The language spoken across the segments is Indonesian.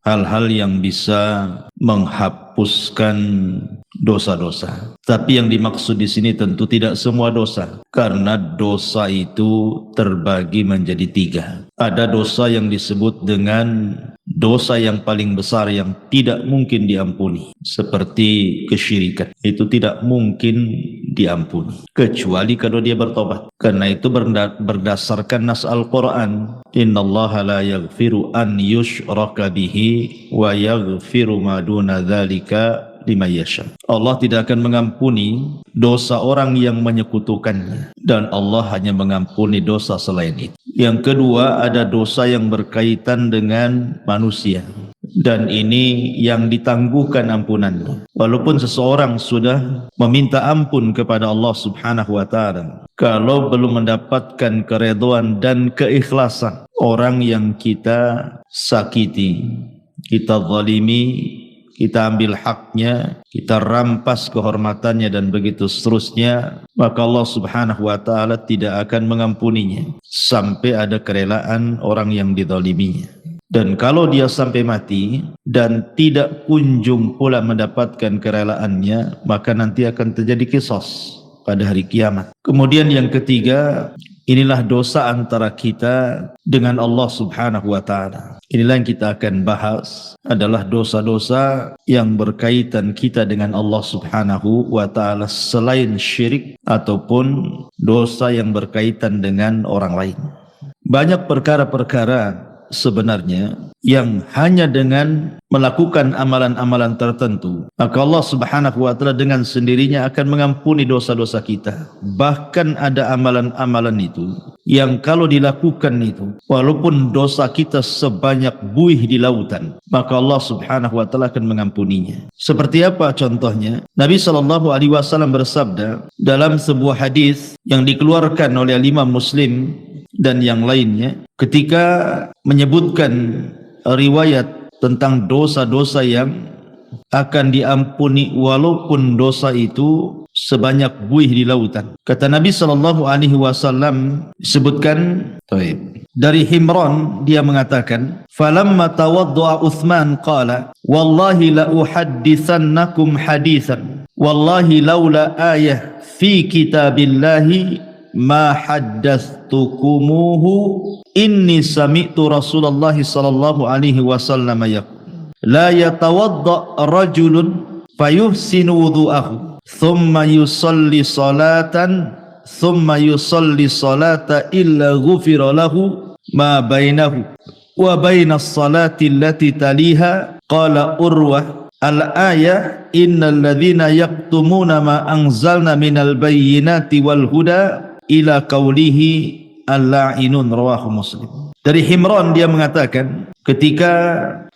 hal-hal yang bisa menghapuskan dosa-dosa. Tapi yang dimaksud di sini tentu tidak semua dosa, karena dosa itu terbagi menjadi 3. Ada dosa yang disebut dengan dosa yang paling besar yang tidak mungkin diampuni, seperti kesyirikan. Itu tidak mungkin diampuni kecuali kalau dia bertobat. Karena itu berdasarkan nas Al-Quran, innallaha la yaghfiru an yushraka bihi wa yaghfiru ma duna dzalika liman yasha. Allah tidak akan mengampuni dosa orang yang menyekutukannya, dan Allah hanya mengampuni dosa selain itu. Yang kedua, ada dosa yang berkaitan dengan manusia, dan ini yang ditangguhkan ampunannya. Walaupun seseorang sudah meminta ampun kepada Allah Subhanahu wa taala, kalau belum mendapatkan keridhaan dan keikhlasan orang yang kita sakiti, kita zalimi, kita ambil haknya, kita rampas kehormatannya dan begitu seterusnya, maka Allah Subhanahu wa taala tidak akan mengampuninya sampai ada kerelaan orang yang dizaliminya. Dan kalau dia sampai mati dan tidak kunjung pula mendapatkan kerelaannya, maka nanti akan terjadi qisas pada hari kiamat. Kemudian yang ketiga, inilah dosa antara kita dengan Allah Subhanahu wa taala. Inilah yang kita akan bahas, adalah dosa-dosa yang berkaitan kita dengan Allah Subhanahu wa taala selain syirik ataupun dosa yang berkaitan dengan orang lain. Banyak perkara-perkara sebenarnya yang hanya dengan melakukan amalan-amalan tertentu, maka Allah Subhanahu wa taala dengan sendirinya akan mengampuni dosa-dosa kita. Bahkan ada amalan-amalan itu yang kalau dilakukan itu, walaupun dosa kita sebanyak buih di lautan, maka Allah Subhanahu wa taala akan mengampuninya. Seperti apa contohnya? Nabi SAW bersabda dalam sebuah hadis yang dikeluarkan oleh Imam Muslim dan yang lainnya, ketika menyebutkan riwayat tentang dosa-dosa yang akan diampuni walaupun dosa itu sebanyak buih di lautan. Kata Nabi SAW, disebutkan dari Himran, dia mengatakan, falamma tawaddu'a Uthman qala wallahi la uhaddithannakum hadithan wallahi laula ayah fi kitabillahi ma haddatstukumuhu inni sami'tu Rasulullah sallallahu alaihi wasallam yaqul la yatawadda rajulun fayuhsinu wudu'ahu thumma yusalli salatan illa ghufira lahu ma bainahu wa bainas salati allati taliha. Qala Urwah al-ayah innal ladzina yaktumuna ma anzalna minal bayyinati wal huda ila qawlihi al-la'inun, rawahu Muslim. Dari Himran dia mengatakan, ketika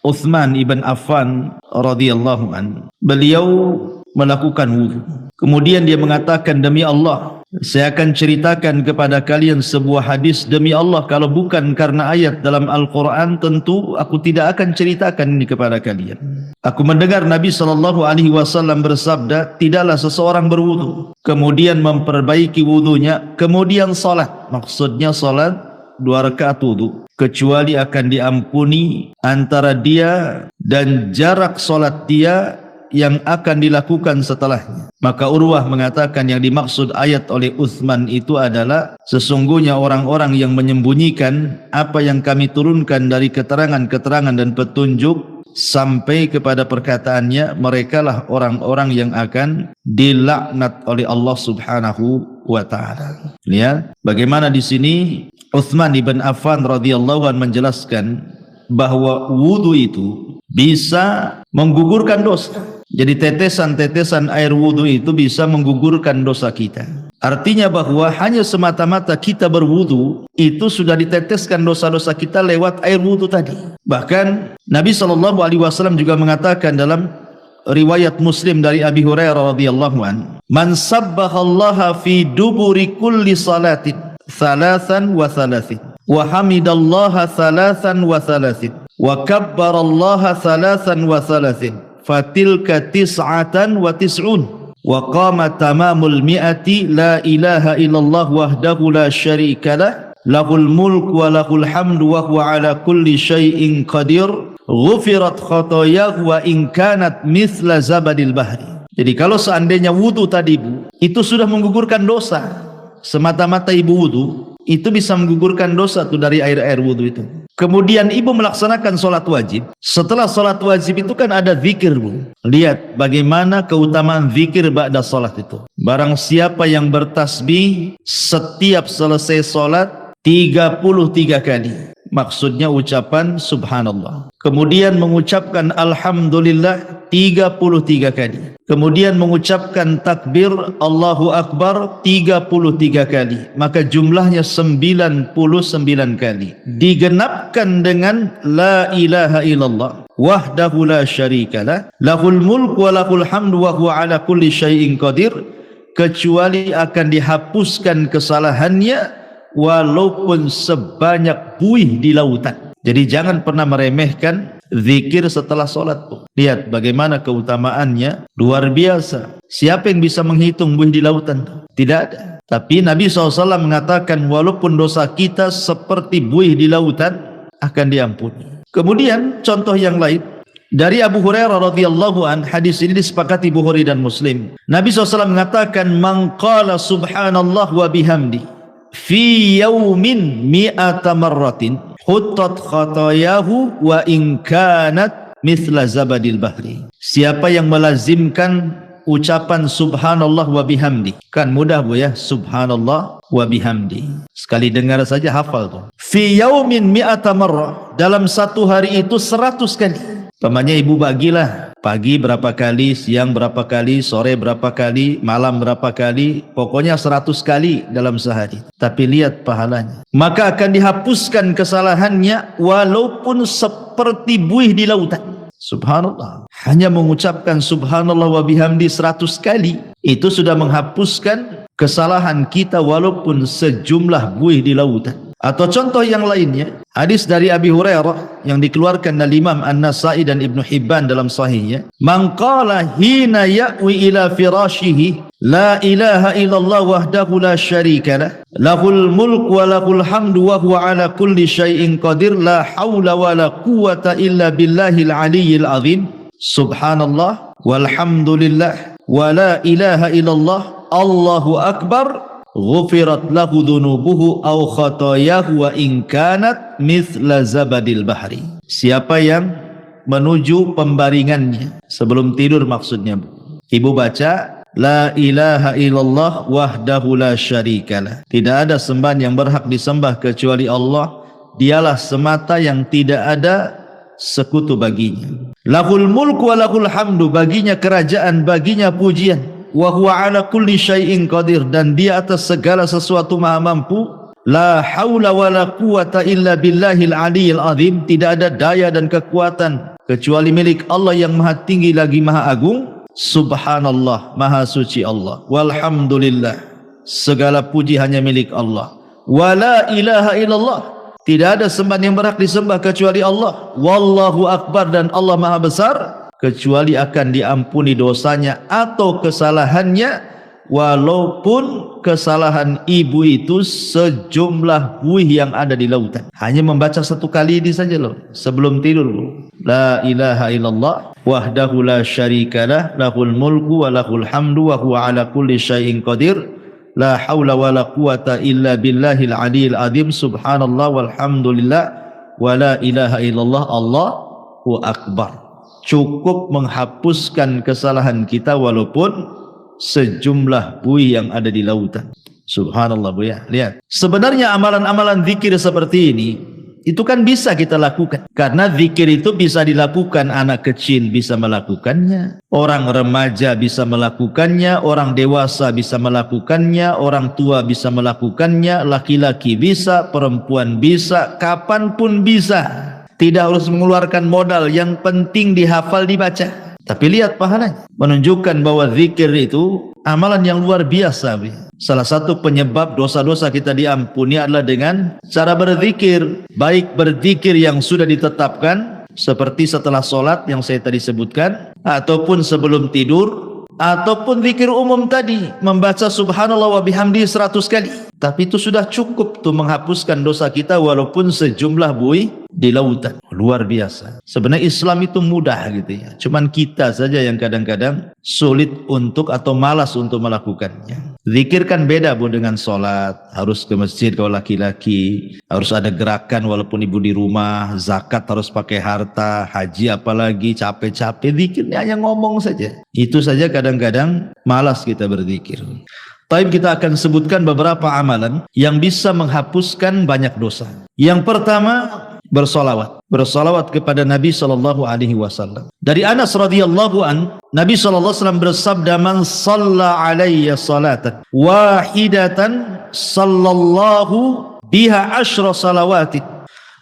Uthman ibn Affan radhiyallahu an, beliau melakukan wudu. Kemudian dia mengatakan, demi Allah, saya akan ceritakan kepada kalian sebuah hadis. Demi Allah, kalau bukan karena ayat dalam Al-Quran, tentu aku tidak akan ceritakan ini kepada kalian. Aku mendengar Nabi SAW bersabda, tidaklah seseorang berwudu, kemudian memperbaiki wudunya, kemudian salat. Maksudnya salat 2 rakaat wudu, kecuali akan diampuni antara dia dan jarak salat dia yang akan dilakukan setelahnya. Maka Urwah mengatakan yang dimaksud ayat oleh Uthman itu adalah sesungguhnya orang-orang yang menyembunyikan apa yang kami turunkan dari keterangan-keterangan dan petunjuk sampai kepada perkataannya, merekalah orang-orang yang akan dilaknat oleh Allah Subhanahu wa taala. Lihat bagaimana di sini Uthman ibn Affan radhiyallahu anhu menjelaskan bahwa wudu itu bisa menggugurkan dosa. Jadi tetesan-tetesan air wudu itu bisa menggugurkan dosa kita. Artinya bahwa hanya semata-mata kita berwudu itu sudah diteteskan dosa-dosa kita lewat air wudu tadi. Bahkan Nabi SAW juga mengatakan dalam riwayat Muslim dari Abi Hurairah radhiyallahu an, man sabbahallaha fi duburi kulli salatin 33 wa hamidallaha 33 wa kabbarallaha 33 fatilka 99 wa qama tamamul mi'ati la ilaha illallah wahdahu la syarika lah lahul mulk wa lahul hamdu wa huwa ala kulli syai'in qadir ghufirat khotoyahu wa in kanat mithla zabadil bahri. Jadi kalau seandainya wudu tadi Bu, itu sudah menggugurkan dosa. Semata-mata ibu wudu, itu bisa menggugurkan dosa tuh dari air-air wudu itu. Kemudian ibu melaksanakan sholat wajib. Setelah sholat wajib itu kan ada zikir Bu. Lihat bagaimana keutamaan zikir ba'da sholat itu. Barang siapa yang bertasbih setiap selesai sholat 33 kali. Maksudnya ucapan subhanallah. Kemudian mengucapkan alhamdulillah 33 kali. Kemudian mengucapkan takbir Allahu Akbar 33 kali. Maka jumlahnya 99 kali. Digenapkan dengan la ilaha illallah wahdahu la syarikalah lahul mulku wa lahul hamdu wa huwa ala kulli syai'in qadir. Kecuali akan dihapuskan kesalahannya walaupun sebanyak buih di lautan. Jadi jangan pernah meremehkan zikir setelah solat. Lihat bagaimana keutamaannya, luar biasa. Siapa yang bisa menghitung buih di lautan? Tidak ada. Tapi Nabi SAW mengatakan walaupun dosa kita seperti buih di lautan akan diampuni. Kemudian contoh yang lain dari Abu Hurairah radhiyallahu an, hadis ini disepakati Bukhari dan Muslim. Nabi SAW mengatakan man qala subhanallah wa bihamdi fi yaumin mi'ata marratin huttat khatayahu wa in kanat mithla zabadil bahri. Siapa yang melazimkan ucapan subhanallah wa bihamdi, kan mudah Bu ya, subhanallah wa bihamdi, sekali dengar saja hafal tuh. Fi yaumin mi'ata marrah, dalam satu hari itu 100 kali. Pamannya ibu bagilah, pagi berapa kali, siang berapa kali, sore berapa kali, malam berapa kali, pokoknya 100 kali dalam sehari. Tapi lihat pahalanya. Maka akan dihapuskan kesalahannya walaupun seperti buih di lautan. Subhanallah. Hanya mengucapkan subhanallah wa bihamdi 100 kali, itu sudah menghapuskan kesalahan kita walaupun sejumlah buih di lautan. Atau contoh yang lainnya, hadis dari Abi Hurairah yang dikeluarkan oleh Imam An-Nasai dan Ibnu Hibban dalam sahihnya, man qala hina ya'wi ila firashihi la ilaha illallah wahdahu la syarikalah lahul mulku wa lahul hamdu wa huwa ala kulli syai'in qadir la haula wa la quwwata illa billahil aliyyil azim subhanallah walhamdulillah wa la ilaha illallah Allahu akbar ghufirat lahu dhunubuhu aw khatayahu wa in kanat mithla zabadil bahri. Siapa yang menuju pembaringannya sebelum tidur, maksudnya ibu baca la ilaha illallah wahdahu la syarikalah, tidak ada sembahan yang berhak disembah kecuali Allah, dialah semata yang tidak ada sekutu baginya. Lahul mulku wa lahul hamdu, baginya kerajaan, baginya pujian. Wa huwa ala kulli syai'in qadir, dan dia atas segala sesuatu maha mampu. La haula wa la quwata illa billahil aliyyil azim, tidak ada daya dan kekuatan kecuali milik Allah yang maha tinggi lagi maha agung. Subhanallah, maha suci Allah. Walhamdulillah, segala puji hanya milik Allah. Wa la ilaha illallah, tidak ada sembahan yang berhak disembah kecuali Allah. Wallahu akbar, dan Allah maha besar, kecuali akan diampuni dosanya atau kesalahannya walaupun kesalahan ibu itu sejumlah buih yang ada di lautan. Hanya membaca satu kali ini saja loh sebelum tidur. La ilaha illallah wahdahu la syarikalah lahul mulku wa lahul hamdu wa huwa ala kulli syai'in qadir la haula wa la quwata illa billahil aliyyil azim subhanallah walhamdulillah wa la ilaha illallah Allahu akbar. Cukup menghapuskan kesalahan kita walaupun sejumlah buih yang ada di lautan. Subhanallah Bu ya. Lihat, sebenarnya amalan-amalan zikir seperti ini itu kan bisa kita lakukan, karena zikir itu bisa dilakukan anak kecil bisa melakukannya, orang remaja bisa melakukannya, orang dewasa bisa melakukannya, orang tua bisa melakukannya, laki-laki bisa, perempuan bisa, kapanpun bisa. Tidak harus mengeluarkan modal, yang penting dihafal, dibaca. Tapi lihat pahalanya, menunjukkan bahwa zikir itu amalan yang luar biasa. Salah satu penyebab dosa-dosa kita diampuni adalah dengan cara berzikir. Baik berzikir yang sudah ditetapkan seperti setelah sholat yang saya tadi sebutkan, ataupun sebelum tidur, ataupun zikir umum tadi, membaca subhanallah wa bihamdi 100 kali. Tapi itu sudah cukup tuh menghapuskan dosa kita walaupun sejumlah buih di lautan. Luar biasa. Sebenarnya Islam itu mudah gitu ya. Cuman kita saja yang kadang-kadang sulit untuk atau malas untuk melakukannya. Zikir kan beda Bu dengan sholat. Harus ke masjid kalau laki-laki. Harus ada gerakan walaupun ibu di rumah. Zakat harus pakai harta. Haji apalagi capek-capek. Zikirnya hanya ngomong saja. Itu saja kadang-kadang malas kita berzikir. Tapi kita akan sebutkan beberapa amalan yang bisa menghapuskan banyak dosa. Yang pertama, bersolawat. Bersolawat kepada Nabi SAW. Dari Anas radhiyallahu an, Nabi SAW bersabda, "Man shalla alayya salatan wahidatan sallallahu biha asyra salawatin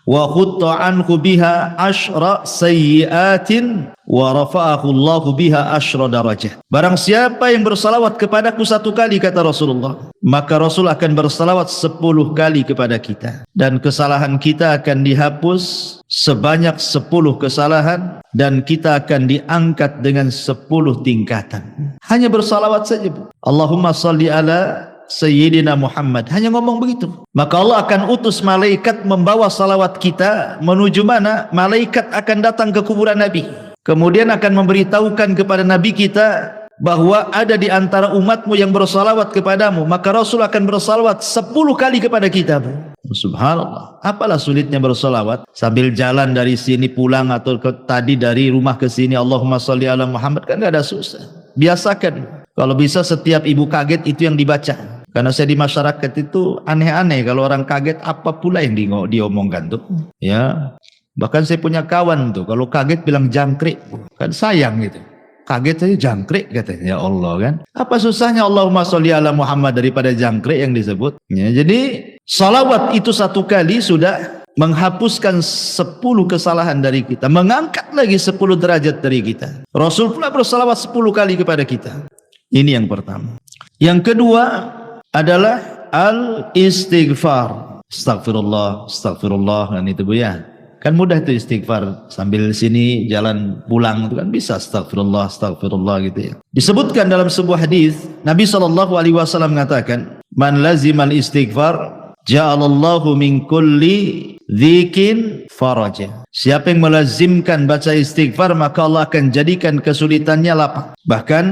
wa khutta anhu biha asyra sayyiatin wa rafa'ahu Allahu biha asyra darajat." Barang siapa yang bersalawat kepadaku satu kali, kata Rasulullah, maka Rasul akan bersalawat 10 kali kepada kita, dan kesalahan kita akan dihapus sebanyak 10 kesalahan, dan kita akan diangkat dengan 10 tingkatan. Hanya bersalawat saja Bu. Allahumma salli ala Sayyidina Muhammad, hanya ngomong begitu, maka Allah akan utus malaikat membawa salawat kita menuju mana? Malaikat akan datang ke kuburan Nabi, kemudian akan memberitahukan kepada Nabi kita bahwa ada di antara umatmu yang bersalawat kepadamu, maka Rasul akan bersalawat 10 kali kepada kita. Subhanallah, apalah sulitnya bersalawat sambil jalan dari sini pulang atau tadi dari rumah ke sini, Allahumma sholli ala Muhammad, kan gak ada susah. Biasakan, kalau bisa setiap ibu kaget itu yang dibaca. Karena saya di masyarakat itu aneh-aneh kalau orang kaget, apa pula yang diomongkan tuh. Ya, bahkan saya punya kawan tuh kalau kaget bilang jangkrik, kan sayang gitu. Kaget saja jangkrik katanya, ya Allah kan. Apa susahnya Allahumma sholli ala Muhammad daripada jangkrik yang disebut. Ya, jadi salawat itu satu kali sudah menghapuskan 10 kesalahan dari kita, mengangkat lagi 10 derajat dari kita. Rasul pula bersalawat 10 kali kepada kita. Ini yang pertama. Yang kedua adalah al-istighfar. Astagfirullah, astagfirullah, kan itu Bu ya. Kan mudah itu istighfar, sambil sini jalan pulang itu kan bisa astagfirullah, astagfirullah gitu ya. Disebutkan dalam sebuah hadis, Nabi SAW mengatakan, "Man lazimal istighfar ja'alallahu min kulli dzikin faraja." Siapa yang melazimkan baca istighfar, maka Allah akan jadikan kesulitannya lapang. Bahkan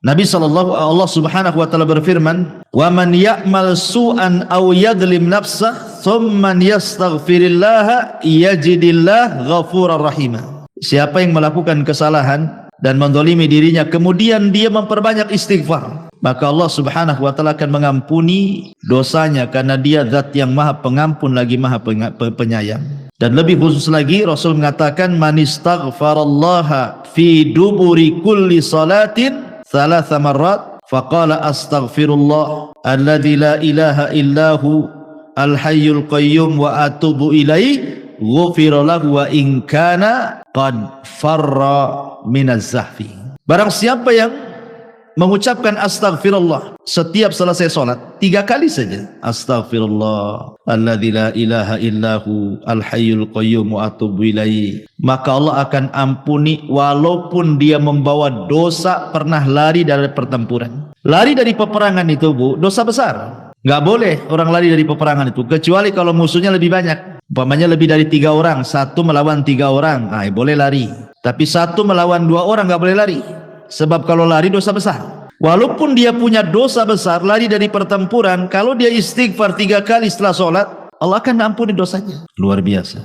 Allah Subhanahu wa taala berfirman, "Wa man ya'mal su'an aw yadlim nafsah thumma yastaghfirillaha yajidillah ghafurar rahima." Siapa yang melakukan kesalahan dan mendolimi dirinya kemudian dia memperbanyak istighfar, maka Allah Subhanahu wa taala akan mengampuni dosanya, karena dia zat yang maha pengampun lagi maha penyayang. Dan lebih khusus lagi Rasul mengatakan, "Man istaghfarallaha fi duburi kulli salatin thalatha marrat faqala astaghfirullah alladzi la ilaha illahu al-hayyul qayyum wa atubu ilaihi ghufira lahu wa in kana qad farra minaz zahfi." Barang siapa yang mengucapkan astaghfirullah setiap selesai salat 3 kali saja, astaghfirullah alladzi la ilaha illahu al-hayyul qayyum wa atubu ilaihi, maka Allah akan ampuni walaupun dia membawa dosa pernah lari dari pertempuran. Lari dari peperangan itu Bu, dosa besar. Nggak boleh orang lari dari peperangan itu, kecuali kalau musuhnya lebih banyak. Umpamanya lebih dari 3 orang, 1 melawan 3 orang, boleh lari. Tapi 1 melawan 2 orang nggak boleh lari. Sebab kalau lari dosa besar. Walaupun dia punya dosa besar, lari dari pertempuran, kalau dia istighfar 3 kali setelah sholat, Allah akan ampuni dosanya. Luar biasa.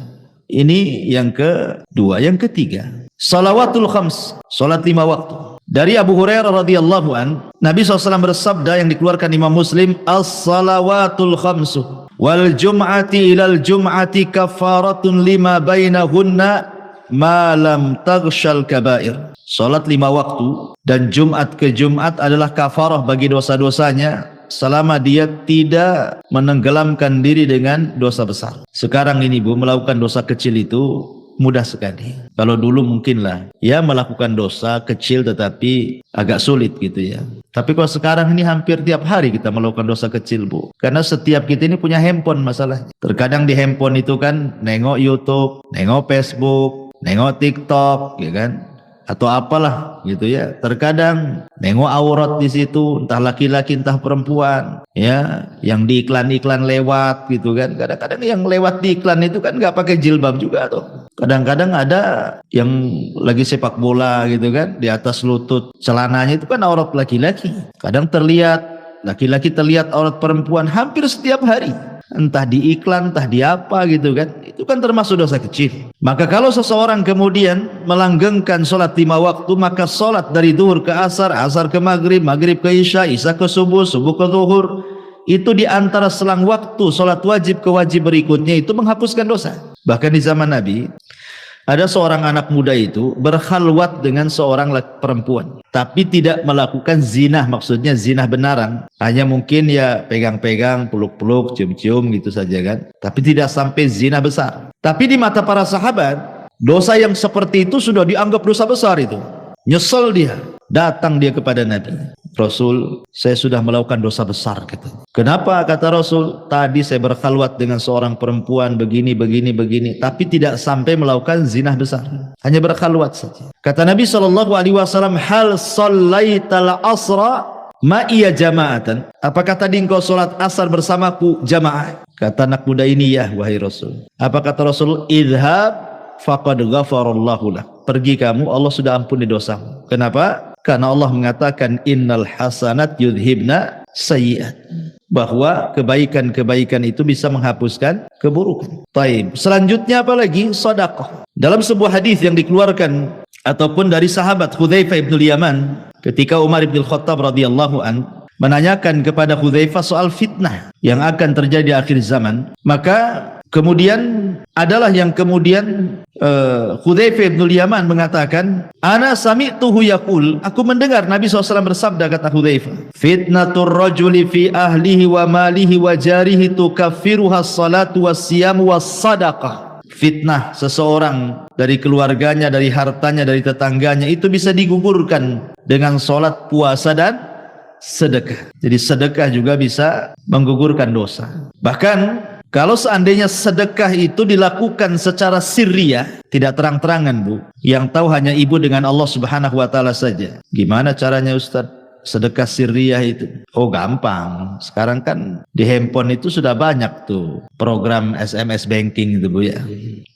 Ini yang kedua. Yang ketiga, salawatul khams, sholat 5 waktu. Dari Abu Hurairah radhiyallahu an, Nabi SAW bersabda yang dikeluarkan Imam Muslim, "As-salawatul khamsu wal jum'ati ilal jum'ati kafaratun lima bainahunna ma lam taghshal kabair." Salat 5 waktu dan Jumat ke Jumat adalah kafarah bagi dosa-dosanya selama dia tidak menenggelamkan diri dengan dosa besar. Sekarang ini Bu, melakukan dosa kecil itu mudah sekali. Kalau dulu mungkinlah ya melakukan dosa kecil tetapi agak sulit gitu ya. Tapi kalau sekarang ini hampir tiap hari kita melakukan dosa kecil Bu. Karena setiap kita ini punya handphone masalahnya. Terkadang di handphone itu kan nengok YouTube, nengok Facebook, nengok TikTok, ya kan. atau apalah gitu ya. Terkadang nengok aurat di situ, entah laki-laki entah perempuan, ya, yang di iklan-iklan lewat gitu kan. Kadang-kadang yang lewat di iklan itu kan nggak pakai jilbab juga tuh. Kadang-kadang ada yang lagi sepak bola gitu kan, di atas lutut celananya itu kan aurat laki-laki. Kadang terlihat laki-laki, terlihat aurat perempuan hampir setiap hari. Entah di iklan, entah di apa gitu kan. Itu kan termasuk dosa kecil. Maka kalau seseorang kemudian melanggengkan sholat 5 waktu, maka sholat dari duhur ke asar, asar ke maghrib, maghrib ke isya, isya ke subuh, subuh ke duhur, itu di antara selang waktu sholat wajib ke wajib berikutnya itu menghapuskan dosa. Bahkan di zaman Nabi ada seorang anak muda itu berkhalwat dengan seorang perempuan, tapi tidak melakukan zina, maksudnya zina benaran, hanya mungkin ya pegang-pegang, peluk-peluk, cium-cium gitu saja kan, tapi tidak sampai zina besar. Tapi di mata para sahabat, dosa yang seperti itu sudah dianggap dosa besar itu. Nyesel dia, datang dia kepada Nabi. Rasul, saya sudah melakukan dosa besar gitu. Kenapa? Kata Rasul, tadi saya berkhalwat dengan seorang perempuan begini, tapi tidak sampai melakukan zina besar, hanya berkhalwat saja. Kata Nabi SAW, hal shallaital asra ma'iya jama'atan, apakah tadi engkau sholat asar bersamaku jamaah? Kata anak muda ini, ya wahai Rasul. Apa kata Rasul? Idhab faqad ghafarallahu lak, pergi kamu, Allah sudah ampuni dosamu. Kenapa? Karena Allah mengatakan innal hasanat yudhibna sayyi'at, bahwa kebaikan-kebaikan itu bisa menghapuskan keburukan. Taib. Selanjutnya apa lagi? Sedekah. Dalam sebuah hadis yang dikeluarkan ataupun dari sahabat Hudzaifah bin Yaman, ketika Umar bin Khattab radhiyallahu an menanyakan kepada Hudzaifah soal fitnah yang akan terjadi di akhir zaman, maka kemudian adalah yang kemudian Hudzaifah bin Yaman mengatakan, ana sami'tuhu yaqul, aku mendengar Nabi SAW bersabda, kata Hudzaifah, fitnatur rajuli fi ahlihi wa malihi wa jarihi tukaffiruha as-salatu was-siyamu was-sadaqah. Fitnah seseorang dari keluarganya, dari hartanya, dari tetangganya itu bisa digugurkan dengan sholat, puasa dan sedekah. Jadi sedekah juga bisa menggugurkan dosa. Bahkan kalau seandainya sedekah itu dilakukan secara sirriyah, tidak terang-terangan Bu, yang tahu hanya ibu dengan Allah Subhanahu wa taala saja. Gimana caranya Ustaz? Sedekah sirriyah itu? Oh gampang. Sekarang kan di handphone itu sudah banyak tuh program SMS banking itu Bu ya.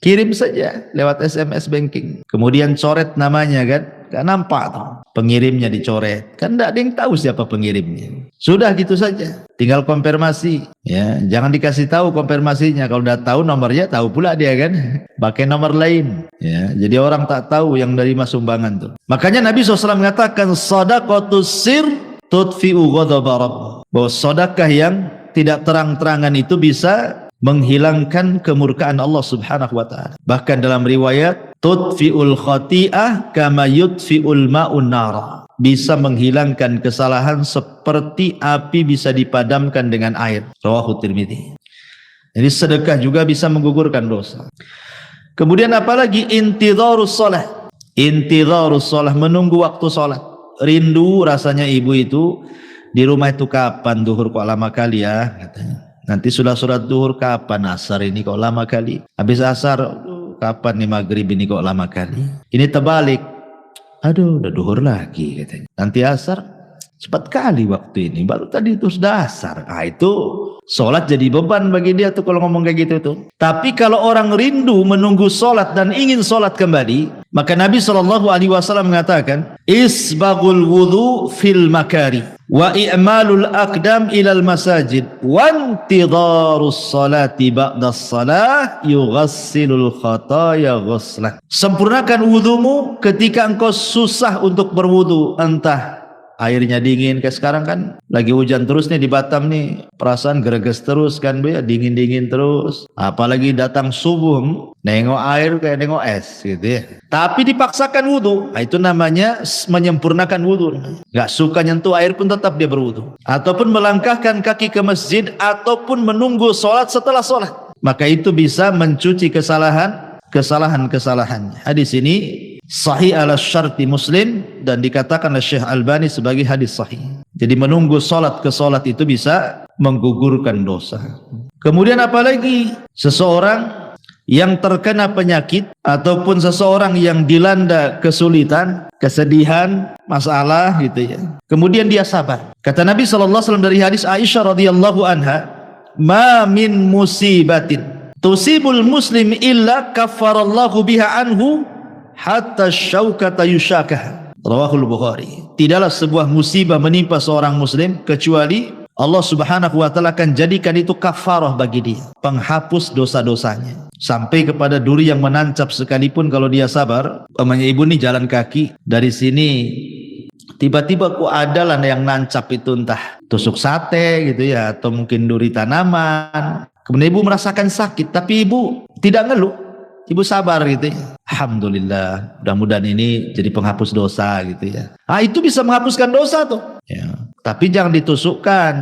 Kirim saja lewat SMS banking. Kemudian coret namanya kan. Gak nampak tuh pengirimnya dicoret, kan tidak ada yang tahu siapa pengirimnya. Sudah gitu saja, tinggal konfirmasi ya, jangan dikasih tahu konfirmasinya. Kalau udah tahu nomornya, tahu pula dia kan pakai nomor lain ya, jadi orang tak tahu yang dari sumbangan tuh. Makanya Nabi SAW mengatakan shadaqatus sir tudfi'u ghadaba rabb, bahwa sedekah yang tidak terang-terangan itu bisa menghilangkan kemurkaan Allah Subhanahu wa taala. Bahkan dalam riwayat tudfi'ul khati'ah kama yudfi'ul ma'un nara, bisa menghilangkan kesalahan seperti api bisa dipadamkan dengan air. Rawahu Tirmidzi. Jadi sedekah juga bisa menggugurkan dosa. Kemudian apalagi intidharus shalah. Intidharus shalah, menunggu waktu salat. Rindu rasanya ibu itu di rumah itu kapan duhur kok lama kali ya katanya. Nanti sudah sholat duhur kapan, asar ini kok lama kali, habis asar kapan nih maghrib ini kok lama kali. Ini terbalik, aduh udah duhur lagi katanya. Nanti asar cepat kali waktu ini, baru tadi itu sudah asar. Ah itu sholat jadi beban bagi dia tuh kalau ngomong kayak gitu tuh. Tapi kalau orang rindu menunggu sholat dan ingin sholat kembali, maka Nabi SAW mengatakan isbagul wudu fil makari wa i'malul aqdam ilal masajid wa intidharus salati ba'das salah yughassilul khataya ghuslan. Sempurnakan wudumu ketika engkau susah untuk berwudu, entah airnya dingin, kayak sekarang kan lagi hujan terus nih di Batam nih, perasaan greges terus kan Bu ya, dingin-dingin terus, apalagi datang subuh nengok air kayak nengok es gitu ya, tapi dipaksakan wudu. Nah, itu namanya menyempurnakan wudu. Gak suka nyentuh air pun tetap dia berwudu, ataupun melangkahkan kaki ke masjid, ataupun menunggu sholat setelah sholat, maka itu bisa mencuci kesalahan-kesalahannya. Hadis ini sahih ala syarti Muslim dan dikatakan oleh Syekh Albani sebagai hadis sahih. Jadi menunggu sholat ke sholat itu bisa menggugurkan dosa. Kemudian apalagi seseorang yang terkena penyakit ataupun seseorang yang dilanda kesulitan, kesedihan, masalah gitu ya. Kemudian dia sabar. Kata Nabi SAW dari hadis Aisyah radhiyallahu anha, "Ma min musibatin tusibul muslim illa kaffarallahu biha anhu hatta syaukata yusyakah." Rawahul Bukhari. Tidaklah sebuah musibah menimpa seorang muslim kecuali Allah Subhanahu wa taala akan jadikan itu kafarah bagi dia, penghapus dosa-dosanya. Sampai kepada duri yang menancap sekalipun kalau dia sabar. Umpamanya ibu nih jalan kaki dari sini, tiba-tiba kok ada lah yang nancap itu, entah tusuk sate gitu ya, atau mungkin duri tanaman. Kemudian ibu merasakan sakit, tapi ibu tidak ngeluh, ibu sabar gitu ya. Alhamdulillah, mudah-mudahan ini jadi penghapus dosa gitu ya. Itu bisa menghapuskan dosa tuh ya. Tapi jangan ditusukkan,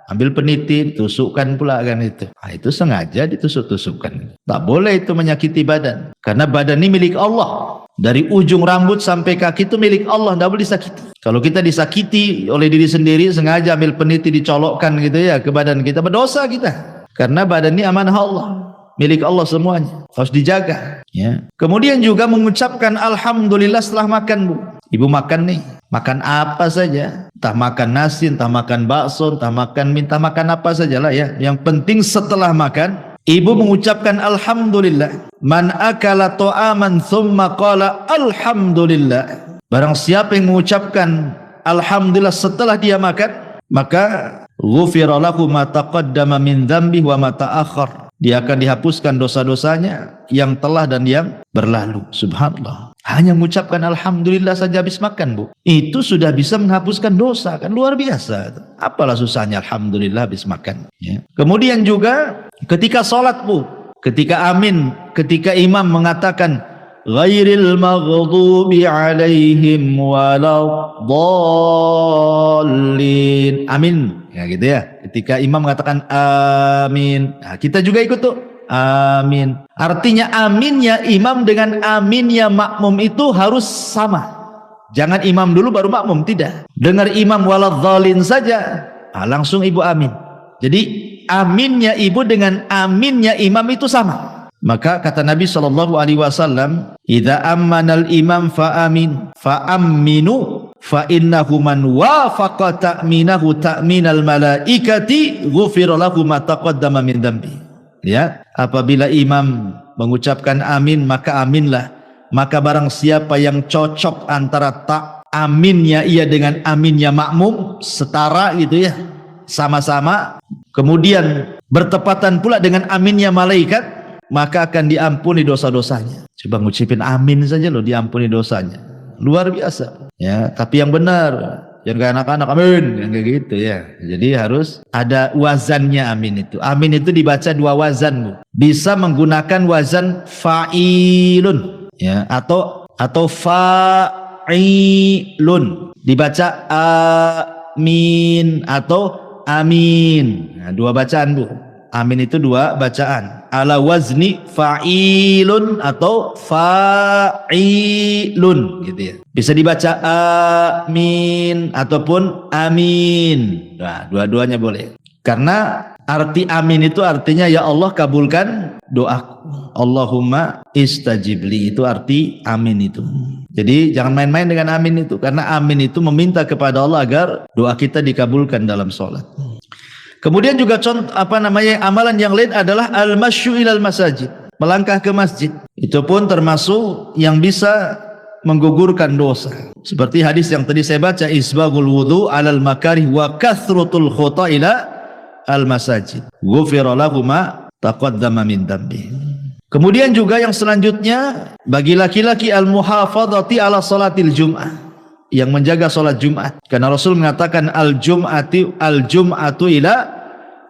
ambil peniti, tusukkan pula kan itu. Itu sengaja ditusuk-tusukkan. Tak boleh itu menyakiti badan, karena badan ini milik Allah. Dari ujung rambut sampai kaki itu milik Allah, tidak boleh disakiti. Kalau kita disakiti oleh diri sendiri, sengaja ambil peniti dicolokkan gitu ya ke badan kita, berdosa kita. Karena badan ini amanah Allah, milik Allah semuanya, harus dijaga ya. Kemudian juga mengucapkan alhamdulillah setelah makan, Bu. Ibu makan nih, makan apa saja, entah makan nasi, entah makan bakso, entah makan mie, entah makan apa sajalah ya. Yang penting setelah makan, ibu mengucapkan alhamdulillah. Man akala ta'aman thumma qala alhamdulillah. Barang siapa yang mengucapkan alhamdulillah setelah dia makan, maka ghufira lahu ma taqaddama min dzambi wa ma ta'akhkhar. Dia akan dihapuskan dosa-dosanya yang telah dan yang berlalu. Subhanallah. Hanya mengucapkan alhamdulillah saja habis makan, Bu, itu sudah bisa menghapuskan dosa, kan luar biasa. Apalah susahnya alhamdulillah habis makan ya. Kemudian juga ketika sholat, Bu, ketika amin, ketika imam mengatakan ghairil maghdubi alaihim waladdallin, amin ya gitu ya. Ketika imam mengatakan amin, kita juga ikut tuh amin. Artinya aminnya imam dengan aminnya makmum itu harus sama. Jangan imam dulu baru makmum, tidak. Dengar imam waladzalin saja, langsung ibu amin. Jadi aminnya ibu dengan aminnya imam itu sama. Maka kata Nabi SAW, idza ammanal imam fa'amin fa'amminu fa innahu man wafaqa ta'minahu ta'minal malaikati ghufira lahu ma taqaddama min dzambi. Ya, apabila imam mengucapkan amin, maka aminlah. Maka barang siapa yang cocok antara tak aminnya ia dengan aminnya makmum, setara gitu ya, sama-sama, kemudian bertepatan pula dengan aminnya malaikat, maka akan diampuni dosa-dosanya. Coba ngucapin amin saja loh, diampuni dosanya. Luar biasa ya. Tapi yang benar, jangan kayak anak-anak amin yang kayak gitu ya. Jadi harus ada wazannya amin itu. Amin itu dibaca dua wazan, Bu. Bisa menggunakan wazan fa'ilun ya, atau fa'ilun. Dibaca amin atau amin. Nah, dua bacaan, Bu. Amin itu dua bacaan. Ala wazni fa'ilun atau fa'ilun gitu ya. Bisa dibaca amin ataupun amin. Nah, dua-duanya boleh. Karena arti amin itu artinya ya Allah kabulkan doaku. Allahumma istajibli, itu arti amin itu. Jadi jangan main-main dengan amin itu, karena amin itu meminta kepada Allah agar doa kita dikabulkan dalam sholat. Kemudian juga amalan yang lain adalah al-masyu ilal masajid, melangkah ke masjid. Itu pun termasuk yang bisa menggugurkan dosa. Seperti hadis yang tadi saya baca, isbagul wudu alal makarih wa kathrutul khuta ila al masajid ghufira lahu ma taqaddama min dzambi. Kemudian juga yang selanjutnya, bagi laki-laki al-muhafadzati ala salatil jum'ah, yang menjaga salat Jumat. Karena Rasul mengatakan al-jum'atu ila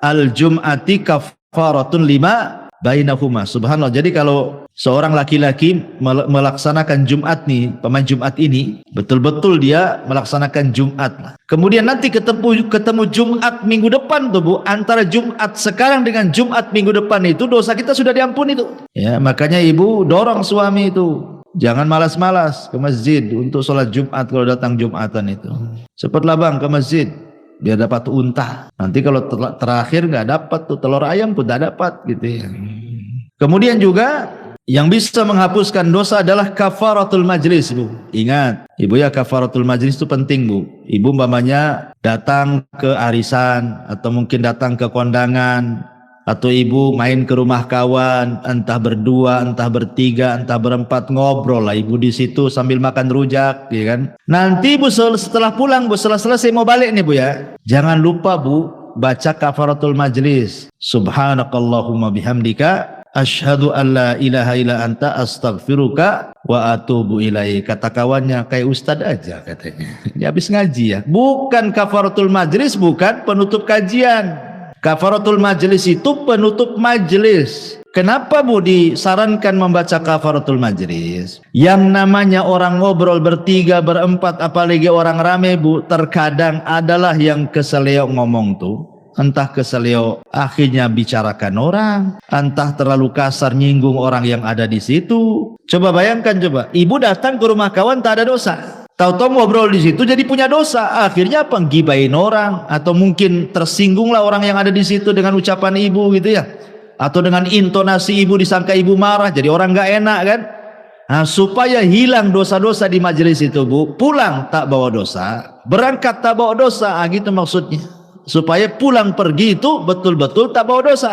al-jum'ati kafaratun lima bainahuma. Subhanallah. Jadi kalau seorang laki-laki melaksanakan Jumat nih, pemain Jumat ini, betul-betul dia melaksanakan Jumat. Kemudian nanti ketemu Jumat minggu depan tuh, Bu, antara Jumat sekarang dengan Jumat minggu depan itu dosa kita sudah diampuni tuh. Ya, makanya ibu dorong suami itu, jangan malas-malas ke masjid untuk sholat Jumat kalau datang Jumatan itu. Cepatlah bang ke masjid biar dapat unta. Nanti kalau terakhir nggak dapat tuh telur ayam pun tidak dapat gitu ya. Kemudian juga yang bisa menghapuskan dosa adalah kafaratul majlis, Bu. Ingat, Ibu ya, kafaratul majlis itu penting, Bu. Ibu umpamanya datang ke arisan atau mungkin datang ke kondangan, atau ibu main ke rumah kawan, entah berdua, entah bertiga, entah berempat, ngobrol lah ibu di situ sambil makan rujak, ya kan? Nanti Bu setelah pulang, Bu setelah selesai mau balik nih Bu ya, jangan lupa Bu baca kafaratul majlis. Subhanakallahumma bihamdika asyhadu an la ilaha illa anta astaghfiruka wa atubu ilaik. Kata kawannya, kayak ustad aja katanya. Dia habis ngaji ya. Bukan kafaratul majlis, bukan penutup kajian. Kafaratul majlis itu penutup majlis. Kenapa Bu disarankan membaca kafaratul majlis? Yang namanya orang ngobrol bertiga, berempat, apalagi orang rame Bu, terkadang adalah yang keseleo ngomong tuh. Entah keseleo akhirnya bicarakan orang, entah terlalu kasar nyinggung orang yang ada di situ. Coba bayangkan coba, ibu datang ke rumah kawan tak ada dosa. Tahu-tahu ngobrol di situ jadi punya dosa. Akhirnya apa? Gibain orang, atau mungkin tersinggunglah orang yang ada di situ dengan ucapan ibu gitu ya. Atau dengan intonasi ibu disangka ibu marah, jadi orang nggak enak kan? Nah, supaya hilang dosa-dosa di majelis itu Bu, pulang tak bawa dosa, berangkat tak bawa dosa, gitu maksudnya. Supaya pulang pergi itu betul-betul tak bawa dosa.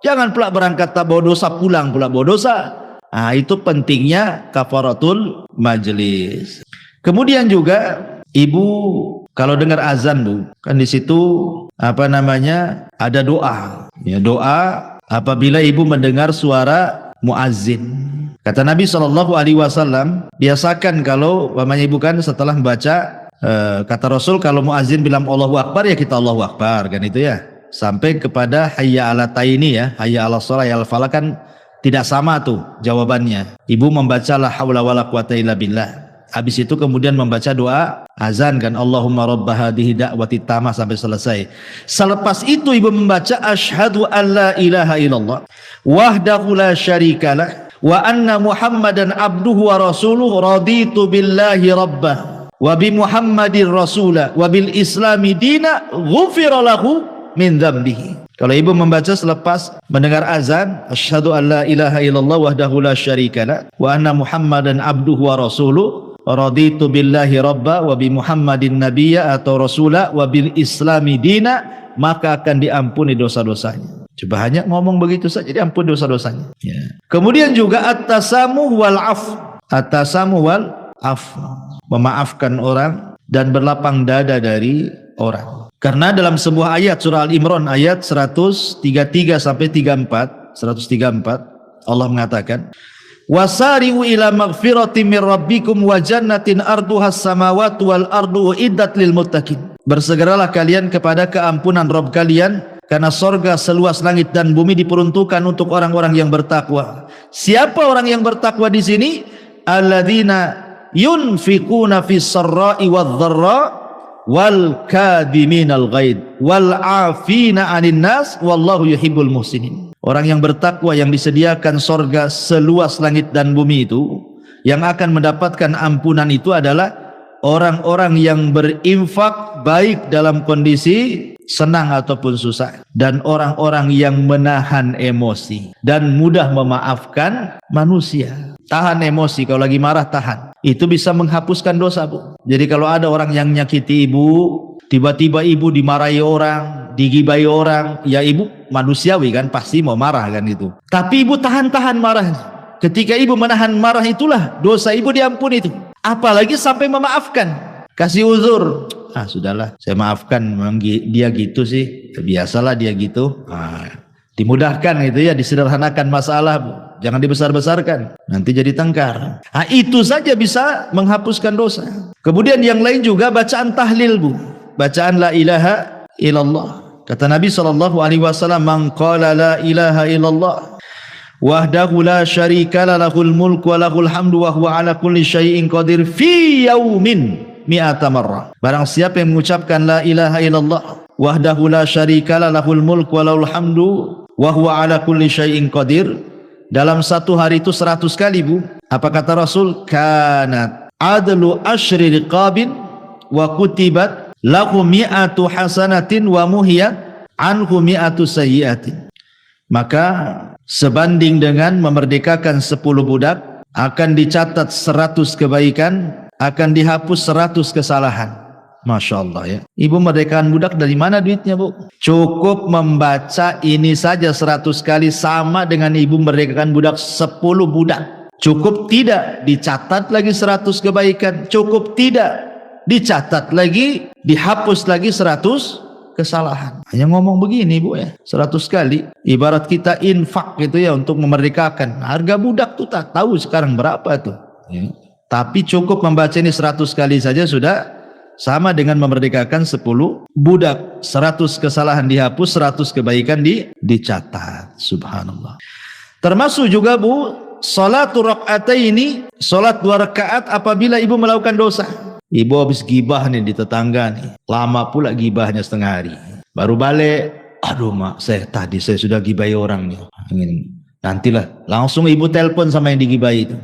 Jangan pula berangkat tak bawa dosa, pulang pula bawa dosa. Nah, itu pentingnya kafaratul majelis. Kemudian juga ibu kalau dengar azan Bu, kan di situ apa namanya ada doa. Ya, doa apabila ibu mendengar suara muazzin. Kata Nabi SAW, biasakan kalau umpamanya ibu kan setelah membaca kata Rasul kalau muazzin bilang Allahu Akbar ya kita Allahu Akbar kan itu ya. Sampai kepada hayya ala taini ya, hayya ala shalah ya al falah kan tidak sama tuh jawabannya. Ibu membaca la haula wala quwata illa billah. Habis itu kemudian membaca doa azan kan, Allahumma rabba hadhihi da'wati tamah sampai selesai. Selepas itu ibu membaca asyhadu an la ilaha illallah wahdahu la syarikalah wa anna muhammadan abduhu wa rasuluhu raditu billahi rabbah wa bi muhammadin rasulah wa bil islami dina ghufira lahu min dzambihi. Kalau ibu membaca selepas mendengar azan asyhadu an la ilaha illallah wahdahu la syarikalah wa anna muhammadan abduhu wa rasuluhu raditu billahi rabba wa bi muhammadin nabiyya atau rasula wa bil islami dina, maka akan diampuni dosa-dosanya. Coba hanya ngomong begitu saja diampuni dosa-dosanya ya. Kemudian juga at-tasamuh wal af, at-tasamuh wal af, memaafkan orang dan berlapang dada dari orang. Karena dalam sebuah ayat surah Al-Imran ayat 133 sampai 134 Allah mengatakan wasari'u ila maghfiratin mir rabbikum wa jannatin arduhas samawati wal ardu uiddat lil muttaqin. Bersegeralah kalian kepada keampunan Rabb kalian, karena sorga seluas langit dan bumi diperuntukkan untuk orang-orang yang bertakwa. Siapa orang yang bertakwa di sini? Alladzina yunfiquna fis sarra'i wadh-dharra wal kadhiminal ghaidh wal 'afina 'anil nas wallahu yuhibbul muhsinin. Orang yang bertakwa yang disediakan sorga seluas langit dan bumi itu, yang akan mendapatkan ampunan itu adalah orang-orang yang berinfak baik dalam kondisi senang ataupun susah, dan orang-orang yang menahan emosi dan mudah memaafkan manusia. Tahan emosi, kalau lagi marah tahan. Itu bisa menghapuskan dosa Bu. Jadi kalau ada orang yang nyakiti ibu, tiba-tiba ibu dimarahi orang, digibai orang, ya ibu manusiawi kan, pasti mau marah kan itu. Tapi ibu tahan-tahan marah. Ketika ibu menahan marah itulah dosa ibu diampuni itu. Apalagi sampai memaafkan, kasih uzur. Ah sudahlah, saya maafkan, memang dia gitu sih, biasalah dia gitu. Dimudahkan itu ya, disederhanakan masalah Bu. Jangan dibesar-besarkan, nanti jadi tengkar. Itu saja bisa menghapuskan dosa. Kemudian yang lain juga bacaan tahlil Bu, bacaan la ilaha illallah. Kata Nabi SAW, man qala la ilaha illallah wahdahu la syarika lahul mulku wa lahul hamdu wa huwa ala kulli syai'in qadir fi yaumin mi'ata marrah. Barang siapa yang mengucapkan la ilaha illallah wahdahu la syarika lahul mulku wa lahul hamdu wa huwa ala kulli syai'in qadir, dalam satu hari itu 100 kali Bu. Apa kata Rasul? Kanat adlu asyri riqabin wa kutibat lahu mi'atu hasanatin wa muhiyat anhu mi'atu sayyiatin. Maka sebanding dengan memerdekakan 10 budak, akan dicatat 100 kebaikan, akan dihapus 100 kesalahan. Masya Allah ya. Ibu merdekakan budak dari mana duitnya, Bu? Cukup membaca ini saja 100 kali sama dengan ibu merdekakan budak 10 budak. Cukup tidak dicatat lagi 100 kebaikan, cukup tidak dicatat lagi, dihapus lagi 100 kesalahan. Hanya ngomong begini, Bu ya, 100 kali. Ibarat kita infak gitu ya untuk memerdekakan. Harga budak tuh tak tahu sekarang berapa tuh ya. Tapi cukup membaca ini 100 kali saja sudah sama dengan memerdekakan 10 budak. 100 kesalahan dihapus, 100 kebaikan dicatat. Subhanallah. Termasuk juga, Bu, salatul rakaataini, salat 2 rakaat apabila ibu melakukan dosa. Ibu habis gibah nih di tetangga nih, lama pula gibahnya setengah hari, baru balik, aduh mak, tadi saya sudah gibahi orang nih, nantilah, langsung ibu telepon sama yang digibahi itu,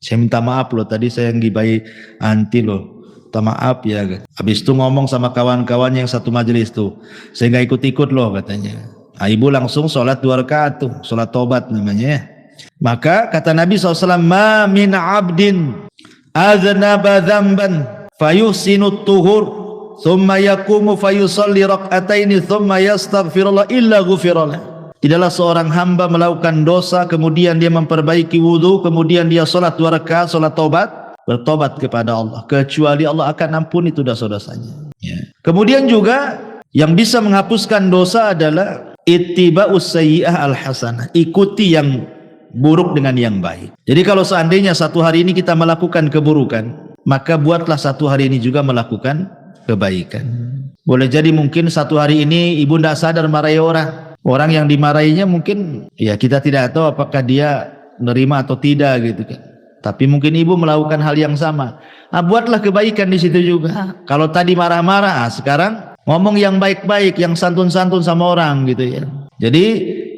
saya minta maaf loh, tadi saya yang gibahi anti loh, minta maaf ya. Habis itu ngomong sama kawan-kawannya yang satu majelis tuh, saya nggak ikut-ikut loh katanya. Nah, ibu langsung sholat 2 rakaat tuh, sholat tobat namanya ya. Maka kata Nabi SAW, ma min abdin aznaba dzamban fayuhsinu tuhur thumma yaqumu fayusalli rak'ataini thumma yastaghfirullah illa ghufiralah. Tidaklah seorang hamba melakukan dosa kemudian dia memperbaiki wudu, kemudian dia salat 2 rakaat salat taubat, bertobat kepada Allah, kecuali Allah akan ampuni itu dosa-dosanya ya. Kemudian juga yang bisa menghapuskan dosa adalah ittiba'us sayyi'ah al-hasanah, ikuti yang buruk dengan yang baik. Jadi kalau seandainya satu hari ini kita melakukan keburukan, maka buatlah satu hari ini juga melakukan kebaikan. Boleh jadi mungkin satu hari ini ibu tidak sadar marahi orang. Orang yang dimarahinya mungkin ya kita tidak tahu apakah dia menerima atau tidak gitu kan. Tapi mungkin ibu melakukan hal yang sama. Nah, buatlah kebaikan di situ juga. Kalau tadi marah-marah, sekarang ngomong yang baik-baik, yang santun-santun sama orang gitu ya. Jadi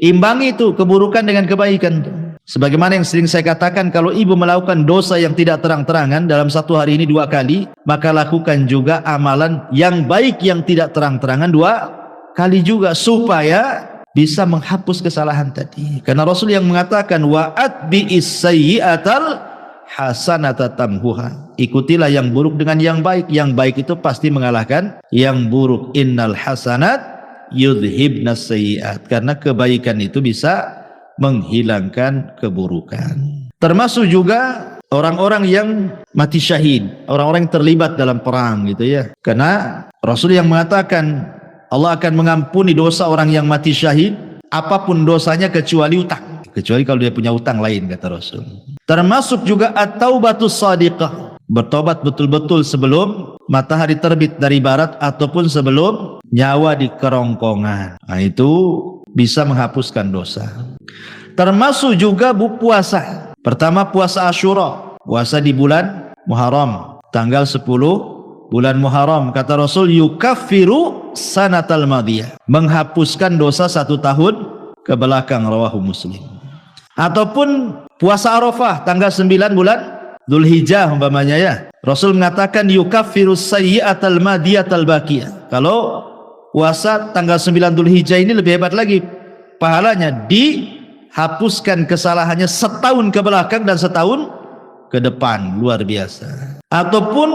imbangi itu keburukan dengan kebaikan. Sebagaimana yang sering saya katakan, kalau ibu melakukan dosa yang tidak terang-terangan dalam satu hari ini 2 kali, maka lakukan juga amalan yang baik yang tidak terang-terangan 2 kali juga, supaya bisa menghapus kesalahan tadi. Karena Rasul yang mengatakan wa atbi'is sayyi'atal hasanata tamhuha, ikutilah yang buruk dengan yang baik. Yang baik itu pasti mengalahkan yang buruk. Innal hasanat yudhibnas sayyi'at, karena kebaikan itu bisa menghilangkan keburukan. Termasuk juga orang-orang yang mati syahid, orang-orang yang terlibat dalam perang gitu ya. Karena Rasul yang mengatakan Allah akan mengampuni dosa orang yang mati syahid apapun dosanya kecuali utang. Kecuali kalau dia punya utang lain, kata Rasul. Termasuk juga at-taubatus shadiqah, bertobat betul-betul sebelum matahari terbit dari barat ataupun sebelum nyawa di kerongkongan. Nah, itu bisa menghapuskan dosa. Termasuk juga puasa. Pertama puasa Asyura, puasa di bulan Muharram, tanggal 10 bulan Muharram. Kata Rasul, yukaffiru sanatal madiyah, menghapuskan dosa 1 tahun ke belakang, rawahu Muslim. Ataupun puasa Arafah tanggal 9 bulan Dzulhijjah umpamanya ya. Rasul mengatakan yukaffiru sayyi'atal madiyatal baqiyah. Kalau puasa tanggal 9 Dzulhijjah ini lebih hebat lagi pahalanya, dihapuskan kesalahannya setahun ke belakang dan setahun ke depan, luar biasa. Ataupun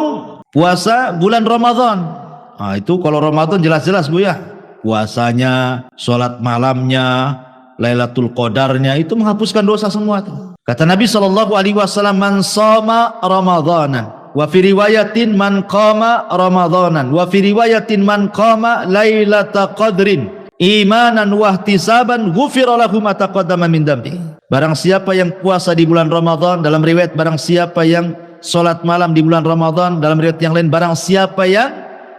puasa bulan Ramadan. Nah, itu kalau Ramadan jelas-jelas Bu ya, puasanya, sholat malamnya, Lailatul Qadarnya, itu menghapuskan dosa semua tuh. Kata Nabi SAW, man shoma Ramadanan, wa fi riwayatin man qama Ramadanan, wa fi riwayatin man qama Lailatul Qadrin imanan wa ihtisaban ghufira lahu ma taqaddama min dambi. Barang siapa yang puasa di bulan Ramadan, dalam riwayat barang siapa yang salat malam di bulan Ramadan, dalam riwayat yang lain barang siapa yang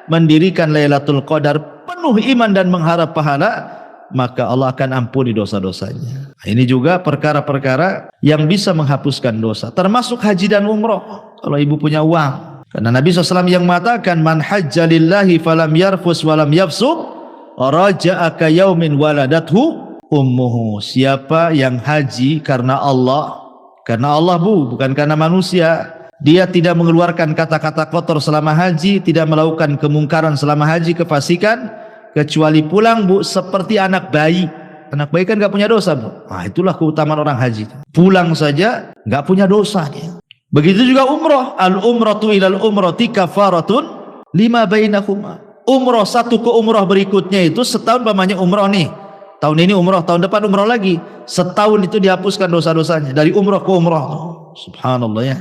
mendirikan Lailatul Qadar penuh iman dan mengharap pahala, maka Allah akan ampuni dosa-dosanya. Ini juga perkara-perkara yang bisa menghapuskan dosa, termasuk haji dan umroh kalau ibu punya uang. Karena Nabi SAW yang mengatakan man hajja lillahi falam yarfus walam yafsuq raja'a ka yaumin waladathu ummuhu. Siapa yang haji karena Allah Bu, bukan karena manusia, dia tidak mengeluarkan kata-kata kotor selama haji, tidak melakukan kemungkaran selama haji, kefasikan, kecuali pulang Bu seperti anak bayi Anak bayi kan nggak punya dosa, Bu. Nah, itulah keutamaan orang haji. Pulang saja nggak punya dosa dia. Begitu juga umroh. Al-umratu ilal umrati kafaratun lima bainahuma. Umroh satu ke umroh berikutnya itu setahun pamannya umroh nih. Tahun ini umroh, tahun depan umroh lagi. Setahun itu dihapuskan dosa-dosanya dari umroh ke umroh. Subhanallah ya.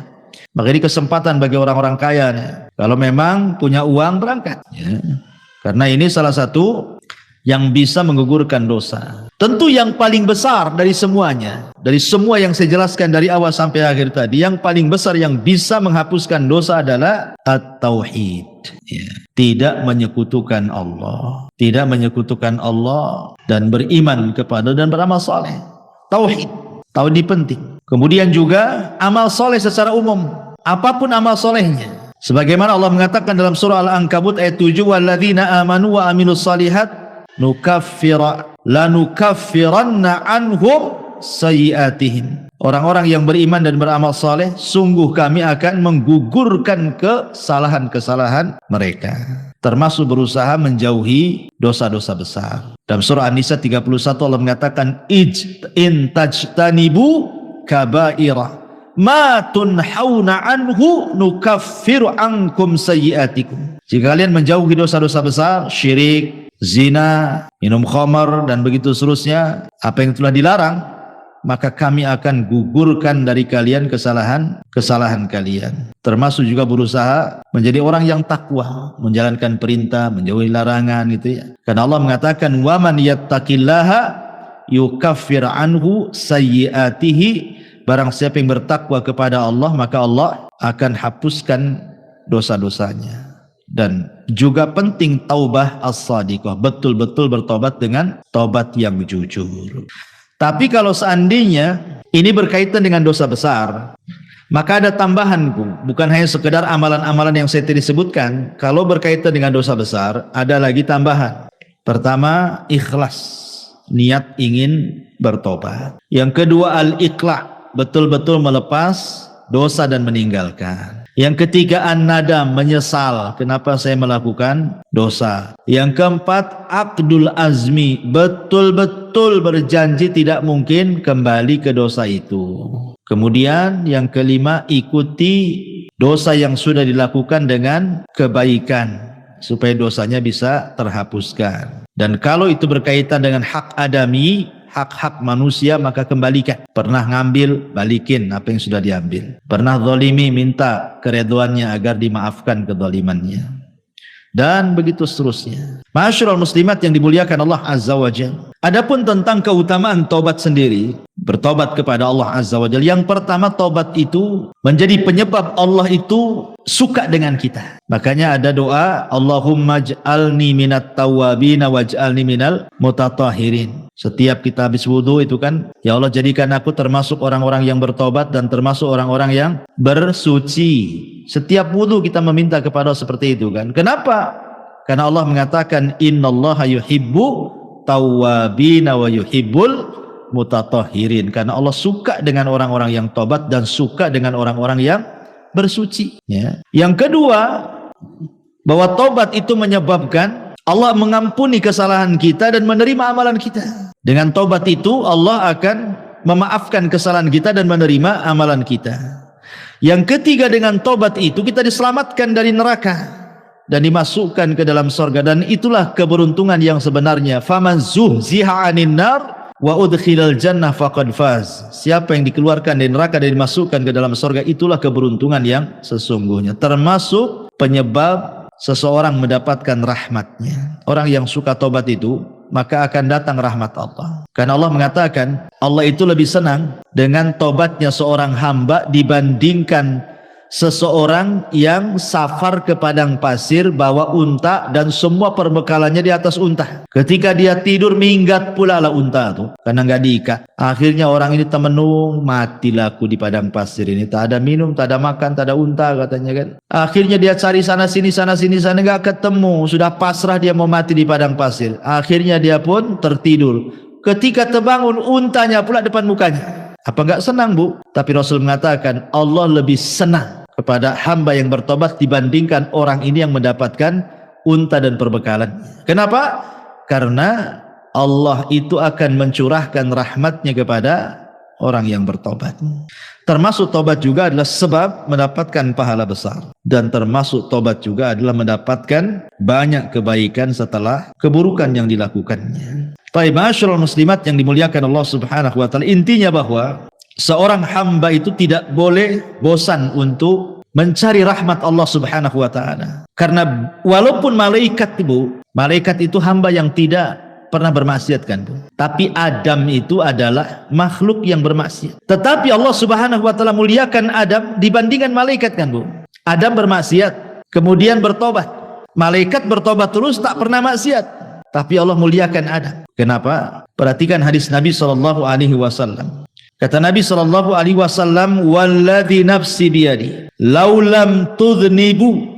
Maka ini kesempatan bagi orang-orang kaya nih. Kalau memang punya uang berangkat. Ya. Karena ini salah satu yang bisa menggugurkan dosa. Tentu yang paling besar dari semuanya, dari semua yang saya jelaskan dari awal sampai akhir tadi, yang paling besar yang bisa menghapuskan dosa adalah at-tauhid. Ya. Tidak menyekutukan Allah, tidak menyekutukan Allah dan beriman kepada dan beramal soleh. Tauhid, tauhid ini penting. Kemudian juga amal soleh secara umum, apapun amal solehnya. Sebagaimana Allah mengatakan dalam surah Al-Ankabut ayat 7, walladzina amanu wa amilus solihat lanukaffiranna anhum sayyiatihim. Orang-orang yang beriman dan beramal saleh, sungguh kami akan menggugurkan kesalahan-kesalahan mereka, termasuk berusaha menjauhi dosa-dosa besar. Dalam surah An-Nisa 31 Allah mengatakan in tajtanibu kabaira ma tunhauna anhu nukaffiru ankum sayyiatikum. Jika kalian menjauhi dosa-dosa besar, syirik, zina, minum khamar dan begitu seterusnya, apa yang telah dilarang, maka kami akan gugurkan dari kalian kesalahan kalian. Termasuk juga berusaha menjadi orang yang takwa, menjalankan perintah, menjauhi larangan gitu ya. Karena Allah mengatakan wa man yattaqillaha yukaffir anhu sayyiatihi. Barang siapa yang bertakwa kepada Allah, maka Allah akan hapuskan dosa-dosanya. Dan juga penting taubah as-sadiqah, betul-betul bertobat dengan taubat yang jujur. Tapi kalau seandainya ini berkaitan dengan dosa besar, maka ada tambahan, bukan hanya sekedar amalan-amalan yang saya tadi sebutkan. Kalau berkaitan dengan dosa besar, ada lagi tambahan. Pertama, ikhlas, niat ingin bertobat. Yang kedua, al-iqla', betul-betul melepas dosa dan meninggalkan. Yang ketiga, an-nadam, menyesal, kenapa saya melakukan dosa. Yang keempat, aqdul azmi, betul-betul berjanji tidak mungkin kembali ke dosa itu. Kemudian yang kelima, ikuti dosa yang sudah dilakukan dengan kebaikan supaya dosanya bisa terhapuskan. Dan kalau itu berkaitan dengan hak adami, hak-hak manusia, maka kembalikan. Pernah ngambil, balikin apa yang sudah diambil. Pernah zalimi, minta keridhoannya agar dimaafkan kezalimannya. Dan begitu seterusnya. Ma'asyiral muslimat yang dimuliakan Allah Azza wa Jalla. Adapun tentang keutamaan taubat sendiri, bertobat kepada Allah Azza wa Jalla. Yang pertama, taubat itu menjadi penyebab Allah itu suka dengan kita. Makanya ada doa, Allahumma ja'alni minat tawabina waj'alni minal mutatahhirin. Setiap kita habis wudhu itu kan, ya Allah jadikan aku termasuk orang-orang yang bertobat dan termasuk orang-orang yang bersuci. Setiap wudhu kita meminta kepada Allah seperti itu kan. Kenapa? Karena Allah mengatakan innallaha yuhibbu tawwabina wa yuhibbul mutatahhirin. Karena Allah suka dengan orang-orang yang tobat dan suka dengan orang-orang yang bersuci. Ya. Yang kedua, bahwa tobat itu menyebabkan Allah mengampuni kesalahan kita dan menerima amalan kita. Dengan tobat itu Allah akan memaafkan kesalahan kita dan menerima amalan kita. Yang ketiga, dengan tobat itu kita diselamatkan dari neraka dan dimasukkan ke dalam surga, dan itulah keberuntungan yang sebenarnya. Faman zuhziha 'anil nar wa udkhilal jannah faqad faz. Siapa yang dikeluarkan dari neraka dan dimasukkan ke dalam surga, itulah keberuntungan yang sesungguhnya. Termasuk penyebab seseorang mendapatkan rahmatnya. Orang yang suka tobat itu, maka akan datang rahmat Allah. Karena Allah mengatakan, Allah itu lebih senang dengan tobatnya seorang hamba dibandingkan seseorang yang safar ke padang pasir bawa unta dan semua perbekalannya di atas unta. Ketika dia tidur, minggat pula lah unta tuh, karena nggak diikat. Akhirnya orang ini temenung, matilah aku di padang pasir ini, tak ada minum, tak ada makan, tak ada unta katanya kan. Akhirnya dia cari sana sini nggak ketemu, sudah pasrah dia mau mati di padang pasir. Akhirnya dia pun tertidur. Ketika terbangun, untanya pula depan mukanya. Apa nggak senang, Bu? Tapi Rasul mengatakan Allah lebih senang kepada hamba yang bertobat dibandingkan orang ini yang mendapatkan unta dan perbekalan. Kenapa? Karena Allah itu akan mencurahkan rahmatnya kepada orang yang bertobat. Termasuk tobat juga adalah sebab mendapatkan pahala besar, dan termasuk tobat juga adalah mendapatkan banyak kebaikan setelah keburukan yang dilakukannya. Baik, ma'asyiral muslimat yang dimuliakan Allah Subhanahu wa taala, intinya bahwa seorang hamba itu tidak boleh bosan untuk mencari rahmat Allah Subhanahu wa taala. Karena walaupun malaikat itu hamba yang tidak pernah bermaksiat kan, Bu. Tapi Adam itu adalah makhluk yang bermaksiat. Tetapi Allah Subhanahu wa taala muliakan Adam dibandingkan malaikat kan, Bu. Adam bermaksiat, kemudian bertobat. Malaikat bertobat terus tak pernah maksiat. Tapi Allah muliakan Adam. Kenapa? Perhatikan hadis Nabi sallallahu alaihi wasallam. Kata Nabi sallallahu alaihi wasallam, "Walladzi nafsi biyadi, law lam tudhnibu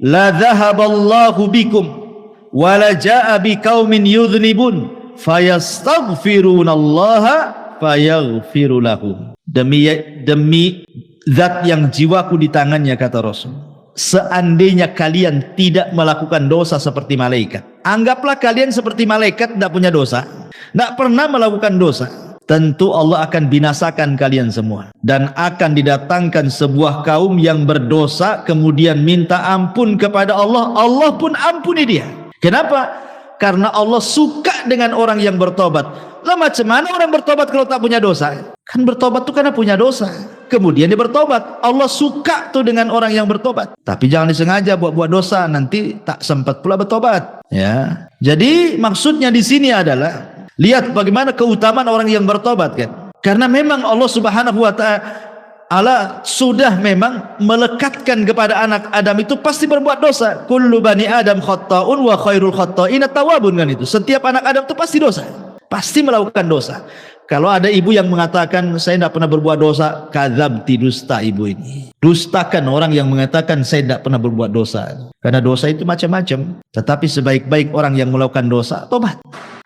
la dhahaballahu bikum." Wala jaa biqaumin yudhnibun fayastaghfirunallaha fayaghfiru lahum. Demi zat yang jiwaku di tangannya, kata Rasul, seandainya kalian tidak melakukan dosa seperti malaikat, anggaplah kalian seperti malaikat, tidak punya dosa, tidak pernah melakukan dosa, tentu Allah akan binasakan kalian semua, dan akan didatangkan sebuah kaum yang berdosa kemudian minta ampun kepada Allah, Allah pun ampuni dia. Kenapa? Karena Allah suka dengan orang yang bertobat. Lah macam mana orang bertobat kalau tak punya dosa? Kan bertobat tuh karena punya dosa, kemudian dia bertobat. Allah suka tuh dengan orang yang bertobat. Tapi jangan disengaja buat dosa, nanti tak sempat pula bertobat. Ya. Jadi maksudnya di sini adalah lihat bagaimana keutamaan orang yang bertobat kan. Karena memang Allah Subhanahu wa taala sudah memang melekatkan kepada anak Adam itu pasti berbuat dosa. Kullu bani Adam khatta'un wa khairul khatta'ina tawwabun, kan itu. Setiap anak Adam itu pasti dosa, pasti melakukan dosa. Kalau ada ibu yang mengatakan saya tidak pernah berbuat dosa, kadzabti, dusta ibu ini. Dustakan orang yang mengatakan saya tidak pernah berbuat dosa. Karena dosa itu macam-macam. Tetapi sebaik-baik orang yang melakukan dosa, tobat.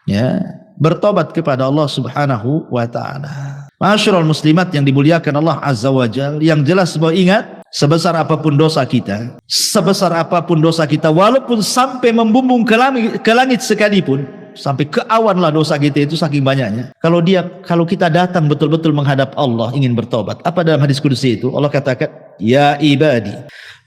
Ya, bertobat kepada Allah Subhanahu wa taala. Ma'asyiral muslimat yang dimuliakan Allah Azza wa Jalla, yang jelas bahwa ingat, sebesar apapun dosa kita, walaupun sampai membumbung ke langit sekalipun, sampai ke awan lah dosa kita itu saking banyaknya. Kalau kita datang betul-betul menghadap Allah ingin bertobat, apa dalam hadis qudsi itu? Allah katakan, ya ibadi,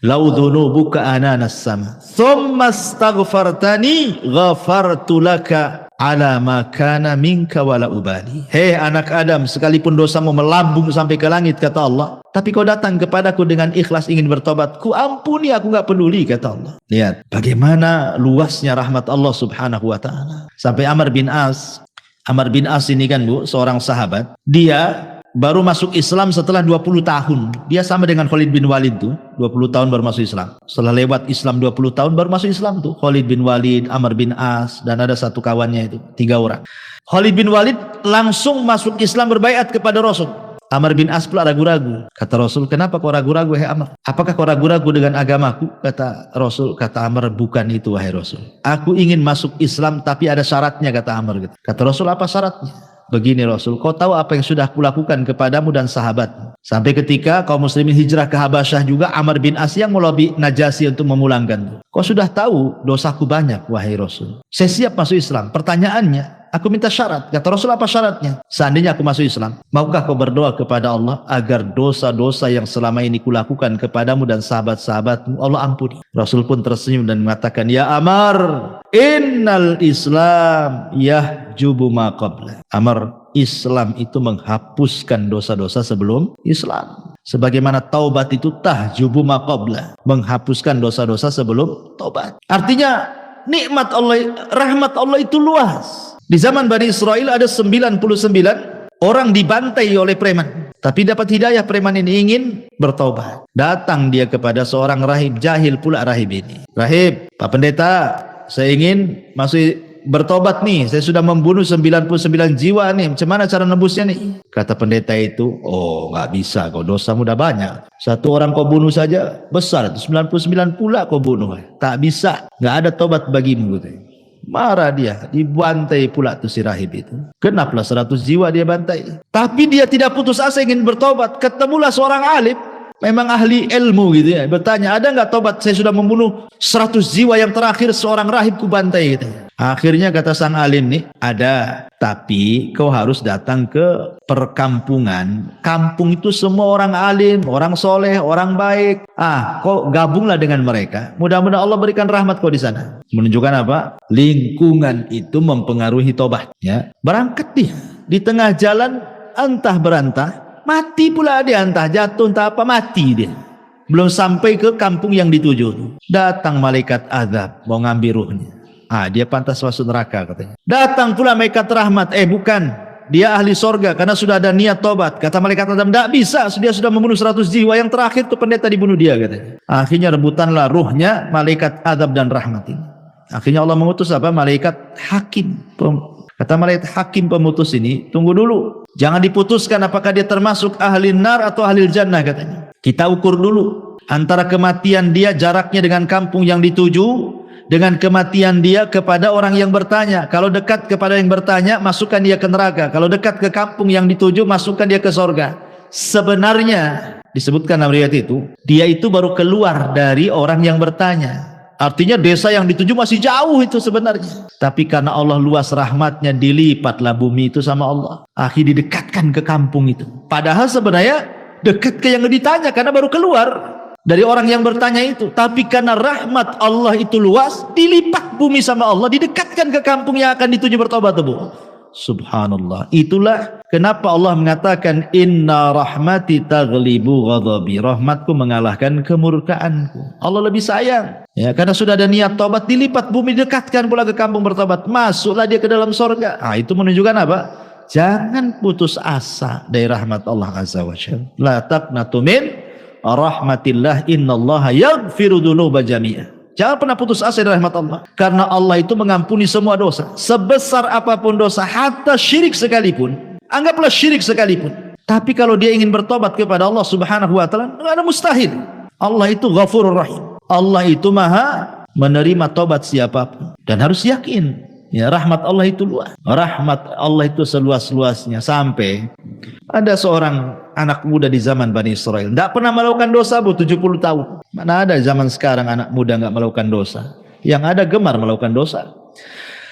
lau dhunubuka ananas sama, thumma astaghfartani ghafartu laka ala ma kana minka wala ubali. Hei anak Adam, sekalipun dosamu melambung sampai ke langit, kata Allah, tapi kau datang kepadaku dengan ikhlas ingin bertobat, ku ampuni, aku enggak peduli, kata Allah. Lihat bagaimana luasnya rahmat Allah Subhanahu wa taala. Sampai Amr bin As ini kan, Bu, seorang sahabat, dia baru masuk Islam setelah 20 tahun. Dia sama dengan Khalid bin Walid tuh, 20 tahun baru masuk Islam. Setelah lewat Islam 20 tahun baru masuk Islam tuh. Khalid bin Walid, Amr bin As, dan ada satu kawannya itu, 3 orang. Khalid bin Walid langsung masuk Islam, berbaiat kepada Rasul. Amr bin As pula ragu-ragu. Kata Rasul, kenapa kau ragu-ragu, wahai Amr? Apakah kau ragu-ragu dengan agamaku? Kata Rasul, kata Amr, bukan itu wahai Rasul. Aku ingin masuk Islam tapi ada syaratnya, kata Amr. Kata Rasul, apa syaratnya? Begini Rasul, kau tahu apa yang sudah kulakukan kepadamu dan sahabatmu. Sampai ketika kaum muslimin hijrah ke Habasyah juga, Amr bin As yang melobi Najasyi untuk memulangkan. Kau sudah tahu dosaku banyak wahai Rasul. Saya siap masuk Islam. Pertanyaannya, aku minta syarat. Kata Rasul, apa syaratnya? Seandainya aku masuk Islam, maukah kau berdoa kepada Allah agar dosa-dosa yang selama ini kulakukan kepadamu dan sahabat-sahabatmu Allah ampuni? Rasul pun tersenyum dan mengatakan, ya Amr, innal Islam yahjubu ma qabla. Amr, Islam itu menghapuskan dosa-dosa sebelum Islam. Sebagaimana taubat itu tahjubu ma qabla, menghapuskan dosa-dosa sebelum taubat. Artinya nikmat Allah, rahmat Allah itu luas. Di zaman Bani Israel ada 99 orang dibantai oleh preman, tapi dapat hidayah. Preman ini ingin bertobat. Datang dia kepada seorang rahib, jahil pula rahib ini. Rahib, Pak Pendeta, saya ingin masuk bertobat nih, saya sudah membunuh 99 jiwa nih, macam mana cara nebusnya nih? Kata pendeta itu, oh nggak bisa, kau dosamu udah banyak. Satu orang kau bunuh saja besar, 99 pula kau bunuh, tak bisa, nggak ada tobat bagimu. Marah dia, dibantai pula tuh si rahib itu. Kenapa 100 jiwa dia bantai? Tapi dia tidak putus asa ingin bertobat. Ketemulah seorang alim memang ahli ilmu gitu ya, bertanya, ada nggak tobat? Saya sudah membunuh 100 jiwa, yang terakhir seorang rahib ku bantai gitu. Akhirnya kata sang alim nih, ada, tapi kau harus datang ke perkampungan. Kampung itu semua orang alim, orang soleh, orang baik. Kau gabunglah dengan mereka. Mudah-mudahan Allah berikan rahmat kau di sana. Menunjukkan apa? Lingkungan itu mempengaruhi tobat. Ya, berangkat dia di tengah jalan, entah berantah, mati pula dia, entah jatuh, entah apa, mati dia. Belum sampai ke kampung yang dituju, datang malaikat azab mau ngambil ruhnya. Dia pantas masuk neraka katanya. Datang pula malaikat rahmat, bukan, dia ahli sorga karena sudah ada niat tobat. Kata malaikat azab, tidak bisa, dia sudah membunuh 100 jiwa, yang terakhir itu pendeta dibunuh dia katanya. Akhirnya rebutanlah ruhnya malaikat azab dan rahmat ini. Akhirnya Allah mengutus apa? Malaikat hakim. Kata malaikat hakim pemutus ini, tunggu dulu, jangan diputuskan apakah dia termasuk ahli nar atau ahli jannah katanya. Kita ukur dulu antara kematian dia jaraknya dengan kampung yang dituju, dengan kematian dia kepada orang yang bertanya. Kalau dekat kepada yang bertanya, masukkan dia ke neraka. Kalau dekat ke kampung yang dituju, masukkan dia ke sorga. Sebenarnya disebutkan dalam riwayat itu, dia itu baru keluar dari orang yang bertanya. Artinya desa yang dituju masih jauh itu sebenarnya. Tapi karena Allah luas rahmatnya, dilipatlah bumi itu sama Allah. Akhirnya didekatkan ke kampung itu. Padahal sebenarnya dekat ke yang ditanya karena baru keluar dari orang yang bertanya itu. Tapi karena rahmat Allah itu luas, dilipat bumi sama Allah, didekatkan ke kampung yang akan dituju bertobat, Bu. Subhanallah. Itulah kenapa Allah mengatakan inna rahmati taghlibu ghadabi. Rahmatku mengalahkan kemurkaanku. Allah lebih sayang. Ya, karena sudah ada niat tobat, dilipat bumi, dekatkan pula ke kampung bertobat. Masuklah dia ke dalam sorga. Itu menunjukkan apa? Jangan putus asa dari rahmat Allah Azza wa Jalla. La taqnatu min rahmatillah, innallaha yaghfiru dzunuba jami'a. Jangan pernah putus asa dari rahmat Allah, karena Allah itu mengampuni semua dosa, sebesar apapun dosa, hatta syirik sekalipun. Anggaplah syirik sekalipun. Tapi kalau dia ingin bertobat kepada Allah Subhanahu wa taala, enggak ada mustahil. Allah itu Ghafurur Rahim. Allah itu Maha menerima tobat siapapun, dan harus yakin, ya, rahmat Allah itu luas. Rahmat Allah itu seluas-luasnya, sampai ada seorang anak muda di zaman Bani Israel, tidak pernah melakukan dosa, 70 tahun. Mana ada zaman sekarang anak muda nggak melakukan dosa? Yang ada gemar melakukan dosa.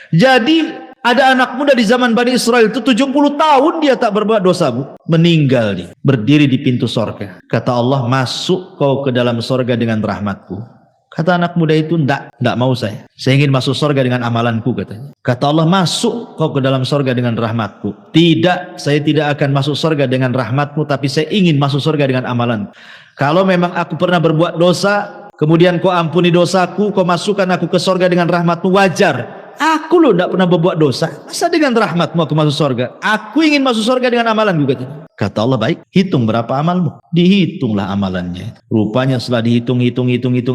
Jadi ada anak muda di zaman Bani Israel itu 70 tahun dia tak berbuat dosa, Bu. Meninggal dia, berdiri di pintu sorga. Kata Allah, masuk kau ke dalam sorga dengan rahmatku. Kata anak muda itu, enggak mau saya ingin masuk sorga dengan amalanku, katanya. Kata Allah, masuk kau ke dalam sorga dengan rahmatku. Tidak, saya tidak akan masuk sorga dengan rahmatmu, tapi saya ingin masuk sorga dengan amalan. Kalau memang aku pernah berbuat dosa, kemudian kau ampuni dosaku, kau masukkan aku ke sorga dengan rahmatmu, wajar. Aku loh tidak pernah berbuat dosa, masa dengan rahmatmu aku masuk sorga? Aku ingin masuk sorga dengan amalanku, katanya. Kata Allah, baik, hitung berapa amalmu. Dihitunglah amalannya. Rupanya setelah dihitung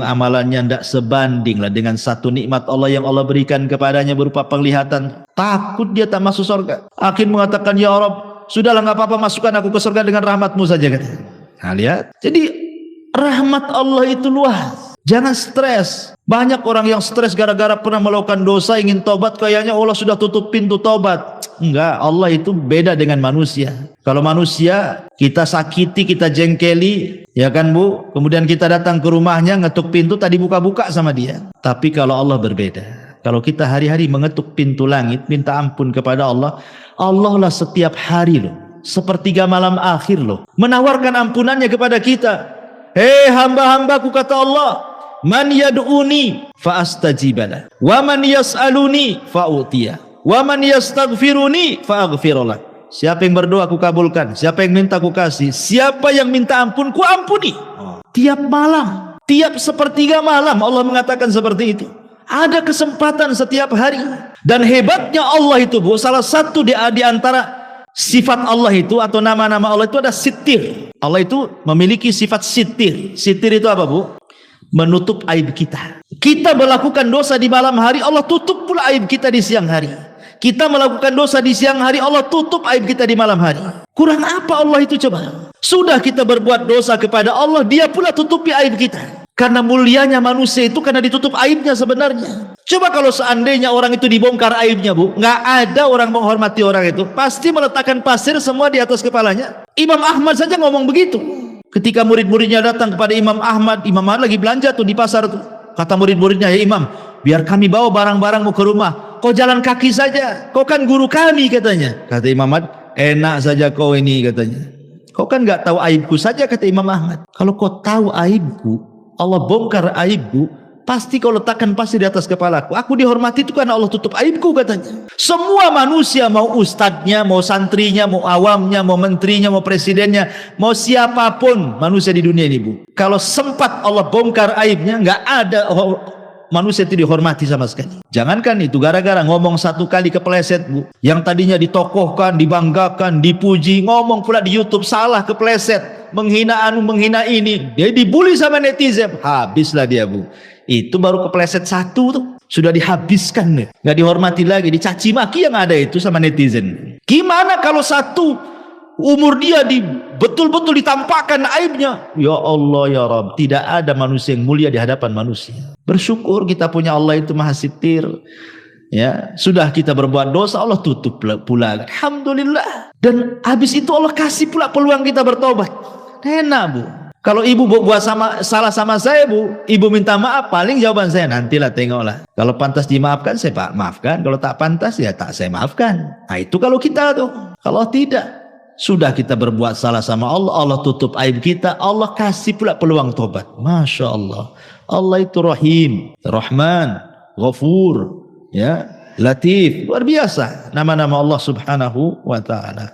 amalannya tidak sebandinglah dengan satu nikmat Allah yang Allah berikan kepadanya berupa penglihatan. Takut dia tak masuk sorga. Akhir mengatakan, ya Rabb, sudahlah, nggak apa-apa, masukkan aku ke sorga dengan rahmatmu saja, katanya. Nah, lihat. Jadi rahmat Allah itu luas. Jangan stres. Banyak orang yang stres gara-gara pernah melakukan dosa, ingin tobat, kayaknya Allah sudah tutup pintu tobat. Enggak, Allah itu beda dengan manusia. Kalau manusia, kita sakiti, kita jengkeli, ya kan, Bu? Kemudian kita datang ke rumahnya, ngetuk pintu, tadi buka-buka sama dia. Tapi kalau Allah berbeda. Kalau kita hari-hari mengetuk pintu langit, minta ampun kepada Allah, Allah lah setiap hari loh, sepertiga malam akhir loh, menawarkan ampunannya kepada kita. Hei hamba-hambaku, kata Allah, man yad'uni fa astajibalah, wa man yas'aluni fa utiya, wa man yastaghfiruni fa aghfirullah. Siapa yang berdoa aku kabulkan, siapa yang minta aku kasih, siapa yang minta ampun ku ampuni. Tiap malam, tiap sepertiga malam Allah mengatakan seperti itu. Ada kesempatan setiap hari. Dan hebatnya Allah itu, Bu, salah satu di antara sifat Allah itu atau nama-nama Allah itu ada sitir. Allah itu memiliki sifat sitir. Sitir itu apa, Bu? Menutup aib kita. Kita melakukan dosa di malam hari, Allah tutup pula aib kita di siang hari. Kita melakukan dosa di siang hari, Allah tutup aib kita di malam hari. Kurang apa Allah itu coba? Sudah kita berbuat dosa kepada Allah, Dia pula tutupi aib kita. Karena mulianya manusia itu karena ditutup aibnya sebenarnya. Coba kalau seandainya orang itu dibongkar aibnya, Bu, nggak ada orang menghormati orang itu, pasti meletakkan pasir semua di atas kepalanya. Imam Ahmad saja ngomong begitu. Ketika murid-muridnya datang kepada Imam Ahmad lagi belanja tuh di pasar tuh. Kata murid-muridnya, "Ya Imam, biar kami bawa barang-barangmu ke rumah. Kau jalan kaki saja. Kau kan guru kami," katanya. Kata Imam Ahmad, "Enak saja kau ini," katanya. "Kau kan nggak tahu aibku saja," kata Imam Ahmad. "Kalau kau tahu aibku, Allah bongkar aibku, pasti kau letakkan pasti di atas kepalaku. Aku dihormati itu karena Allah tutup aibku," katanya. Semua manusia, mau ustadznya, mau santrinya, mau awamnya, mau menterinya, mau presidennya, mau siapapun manusia di dunia ini, Bu, kalau sempat Allah bongkar aibnya, nggak ada manusia itu dihormati sama sekali. Jangankan itu, gara-gara ngomong satu kali kepleset, Bu, yang tadinya ditokohkan, dibanggakan, dipuji, ngomong pula di YouTube salah, kepleset, menghina anu, menghina ini, dia dibully sama netizen, habislah dia, Bu. Itu baru kepleset satu tuh, sudah dihabiskan nih, nggak dihormati lagi, dicaci maki yang ada itu sama netizen. Gimana kalau satu umur dia betul-betul ditampakkan aibnya? Ya Allah ya Rabb, tidak ada manusia yang mulia di hadapan manusia. Bersyukur kita punya Allah itu maha sitir. Ya, sudah kita berbuat dosa, Allah tutup pula. Alhamdulillah. Dan habis itu Allah kasih pula peluang kita bertobat. Enak, Bu. Kalau ibu buat salah sama saya, Bu, ibu minta maaf, paling jawaban saya, nantilah tengoklah. Kalau pantas dimaafkan, saya maafkan. Kalau tak pantas, ya tak saya maafkan. Nah itu kalau kita tuh. Kalau tidak, sudah kita berbuat salah sama Allah, Allah tutup aib kita, Allah kasih pula peluang tobat. Masya Allah. Allah itu Rahim, Rahman, Ghafur, ya, Latif. Luar biasa nama-nama Allah subhanahu wa ta'ala.